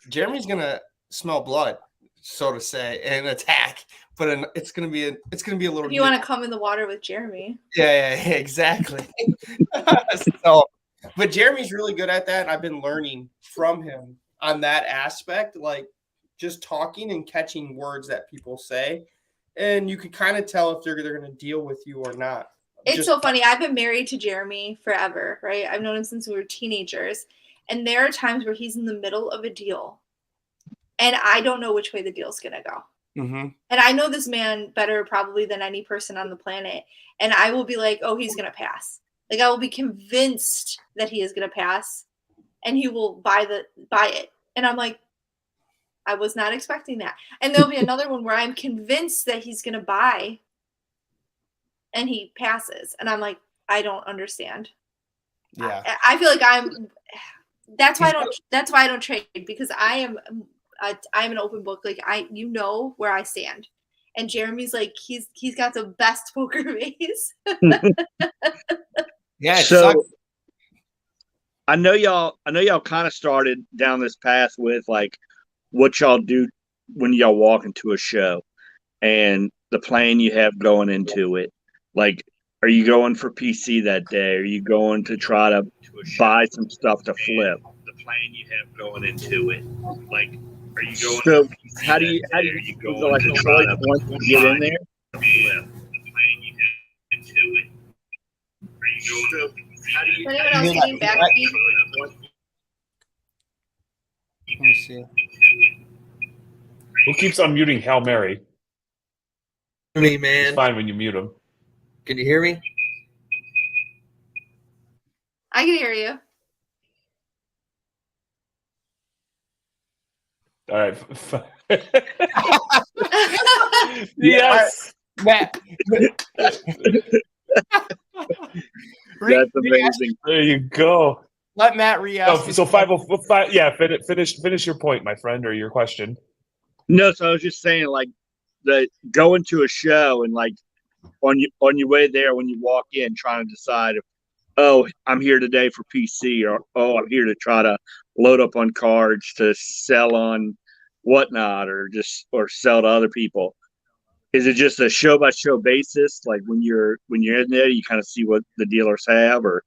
Jeremy's gonna smell blood, so to say, and attack. But it's gonna be a little. If you want to come in the water with Jeremy. Yeah, exactly. So, but Jeremy's really good at that, and I've been learning from him on that aspect, like just talking and catching words that people say, and you can kind of tell if they're going to deal with you or not. It's so funny. I've been married to Jeremy forever, right? I've known him since we were teenagers, and there are times where he's in the middle of a deal, and I don't know which way the deal's going to go. Mm-hmm. And I know this man better probably than any person on the planet. And I will be like, oh, he's going to pass. Like, I will be convinced that he is going to pass and he will buy it. And I'm like, I was not expecting that. And there'll be another one where I'm convinced that he's going to buy and he passes. And I'm like, I don't understand. Yeah. I feel like that's why I don't trade, because I'm an open book. Like, where I stand. And Jeremy's like, he's got the best poker face. Yeah. So I know y'all kind of started down this path with like what y'all do when y'all walk into a show and the plan you have going into it. Like, are you going for PC that day? Are you going to try to buy some stuff to flip? The plan you have going into it. Like, are you going? So how do you go like a choice once you get in there? The plan you have into it. Are you going? How do you? Anyone else getting back? Let me see. Who keeps unmuting Hail Mary? Me, man. It's fine when you mute him. Can you hear me? I can hear you. All right. Yes. Matt. That's amazing. There you go. Let Matt re-ask. So 505. Yeah, finish your point, my friend, or your question. No, so I was just saying, like, going to a show and like on your way there when you walk in, trying to decide if, oh, I'm here today for PC, or oh, I'm here to try to load up on cards to sell on whatnot, or sell to other people. Is it just a show by show basis? Like when you're in there, you kind of see what the dealers have, or?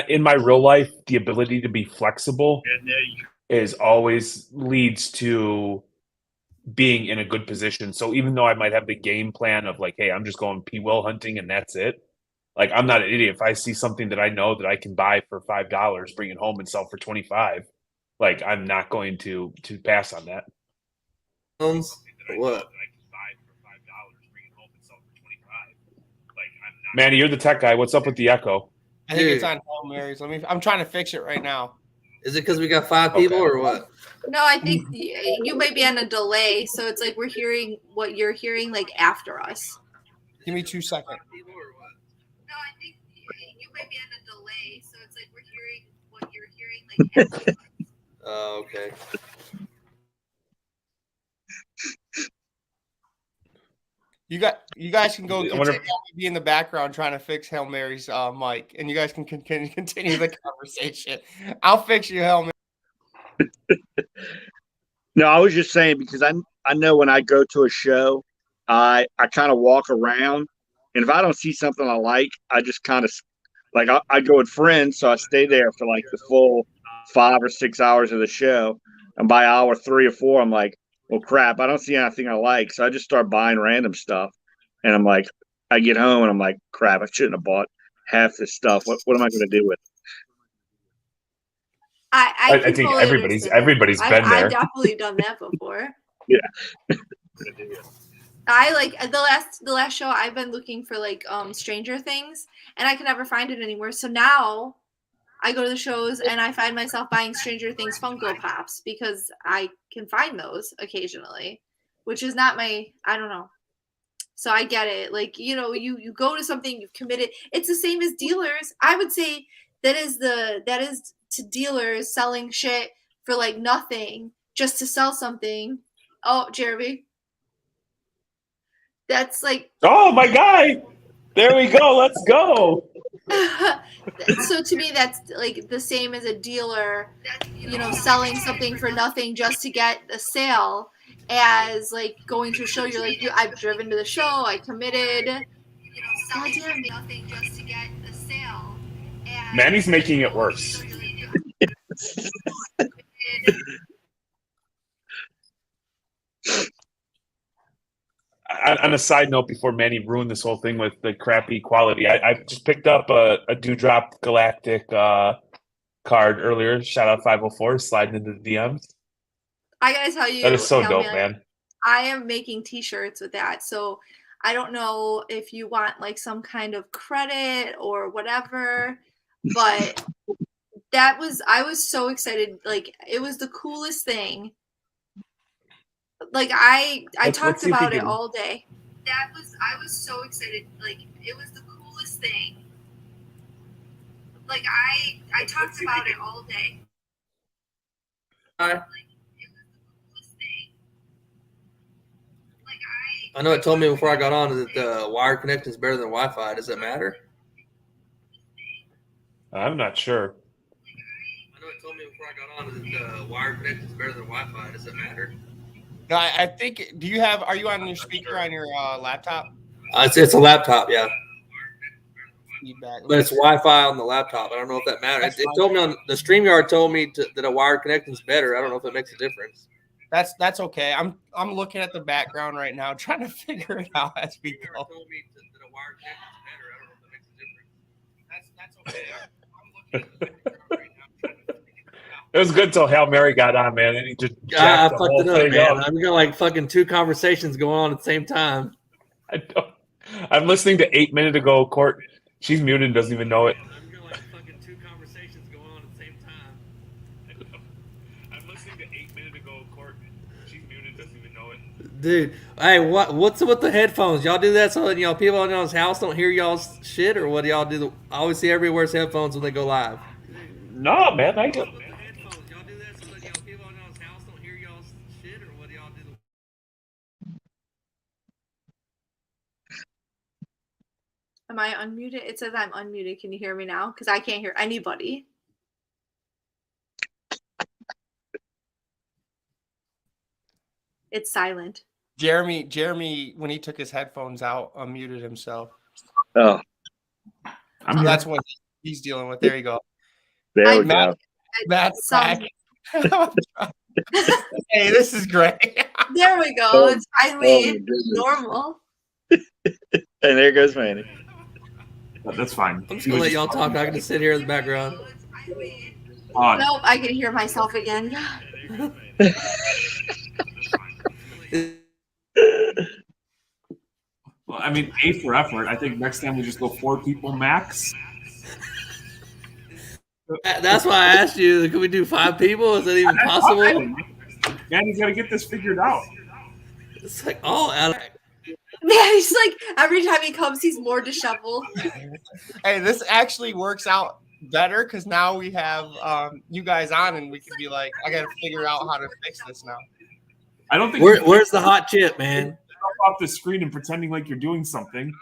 in my real life, the ability to be flexible is always leads to being in a good position. So even though I might have the game plan of like, hey, I'm just going P-Will hunting and that's it. Like, I'm not an idiot. If I see something that I know that I can buy for $5, bring it home and sell for 25, like I'm not going to pass on that. What? Manny, you're the tech guy. What's up with the echo? I think it's on Hail Marys. I'm trying to fix it right now. Is it because we got 5 people or what? No, I think you might be on a delay, so it's like we're hearing what you're hearing like after us. Give me 2 seconds. No, I think you might be on a delay, so it's like we're hearing what you're hearing like after us. Oh, okay. You guys can go be in the background trying to fix Hail Mary's mic, and you guys can continue the conversation. I'll fix you, Hail Mary. No, I was just saying because I know when I go to a show, I kind of walk around, and if I don't see something I like, I just kind of like I go with friends, so I stay there for like the full 5 or 6 hours of the show, and by hour 3 or 4, I'm like, well, crap, I don't see anything I like, so I just start buying random stuff, and I'm like, I get home and I'm like, crap, I shouldn't have bought half this stuff. What am I going to do with it? I think totally everybody's understand. been there. I've definitely done that before. Yeah. I like the last show I've been looking for like Stranger Things, and I can never find it anywhere. So now I go to the shows and I find myself buying Stranger Things Funko Pops because I can find those occasionally, which is not I don't know. So I get it. Like, you know, you go to something, you've committed. It's the same as dealers. I would say that is to dealers selling shit for like nothing just to sell something. Oh, Jeremy. That's like, oh my guy, there we go. Let's go. so to me, that's like the same as a dealer, you know, selling something for nothing just to get a sale, as like going to a show. You're like, I've driven to the show, I committed. You know, selling for nothing just to get a sale. Manny's making it worse. On a side note, before Manny ruined this whole thing with the crappy quality, I just picked up a Dewdrop Galactic card earlier. Shout out 504, sliding into the DMs. I gotta tell you, that is so dope, man. I am making t-shirts with that. So I don't know if you want like some kind of credit or whatever, but I was so excited. Like, it was the coolest thing. Like, I talked about it all day. I was so excited. Like, it was the coolest thing. Like, I talked about it all day. I know it told me before I got on that the wire connection is better than Wi-Fi. Does it matter? I'm not sure. I know it told me before I got on that the wire connection is better than Wi-Fi. Does it matter? No, I think. Are you on your speaker on your laptop? It's a laptop, yeah. Feedback. But it's Wi-Fi on the laptop. I don't know if that matters. It told me on the StreamYard told me that a wire connection is better. I don't know if it makes a difference. That's okay. I'm looking at the background right now, trying to figure it out as we go. Told me that a wire connection is better. I don't know if it makes a difference. That's okay. I'm looking at the background right now, trying to figure it out. It was good till Hail Mary got on, man, and he just I jacked the fucked whole it up, thing man. up. I'm got like fucking 2 conversations going on at the same time. I'm listening to 8 minutes ago, Court. She's muted and doesn't even know it. I'm got like fucking 2 conversations going on at the same time. I'm listening to 8 minutes ago, Court. She's muted, doesn't even know it. Dude, hey, what's with the headphones? Y'all do that so that people in y'all's house don't hear y'all's shit, or what do y'all do? I always see everybody wears headphones when they go live. No, man, I get. Headphones. Y'all do that so that people in y'all's house don't hear y'all's shit, or what do y'all do? Am I unmuted? It says I'm unmuted. Can you hear me now? Because I can't hear anybody. It's silent. Jeremy, when he took his headphones out, unmuted himself. Oh, That's when he's dealing with. There you go. There we Matt- go. Matt's Some- back. Hey, this is great. There we go. Oh, It's Oh, finally my goodness. normal. And there goes Manny. That's fine. I'm just gonna let y'all talk. I can just sit here in the background. Nope, I can hear myself again. Well, I mean, A for effort. I think next time we just go 4 people max. That's why I asked you. Can we do 5 people? Is that even possible? Manny's got to get this figured out. It's like all out of. Man, he's like every time he comes, he's more disheveled. Hey, this actually works out better because now we have you guys on, and we can be like, I got to figure out how to fix this now. I don't think Where's the hot chip, man? off the screen and pretending like you're doing something.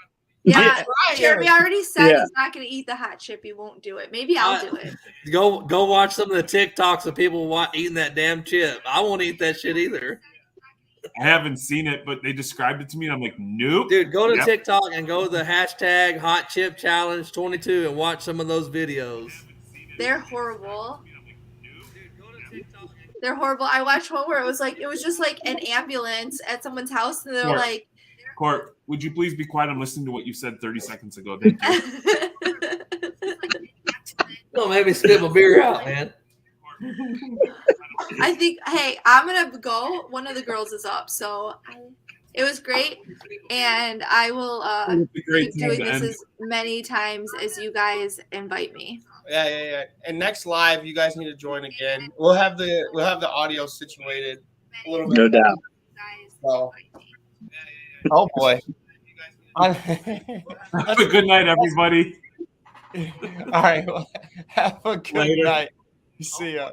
Yeah, right. Jeremy already said Yeah. he's not going to eat the hot chip. He won't do it. Maybe I'll do it. Go watch some of the TikToks of people eating that damn chip. I won't eat that shit either. I haven't seen it, but they described it to me, and I'm like, nope. Dude, go to Yep. TikTok and go to the hashtag Hot Chip Challenge 22 and watch some of those videos. They're horrible. They're horrible. I watched one where it was just like an ambulance at someone's house, and they're Sure. like, Court, would you please be quiet? I'm listening to what you said 30 seconds ago. Thank you. Don't make me spit my beer out, man. I think, hey, I'm gonna go. One of the girls is up, so it was great, and I will It's a great keep time doing to this end. as many times as you guys invite me. Yeah. And next live, you guys need to join again. We'll have the audio situated a little bit. No doubt. So. Oh boy. Have a good night, everybody. All right. Well, have a good Later. night. See ya.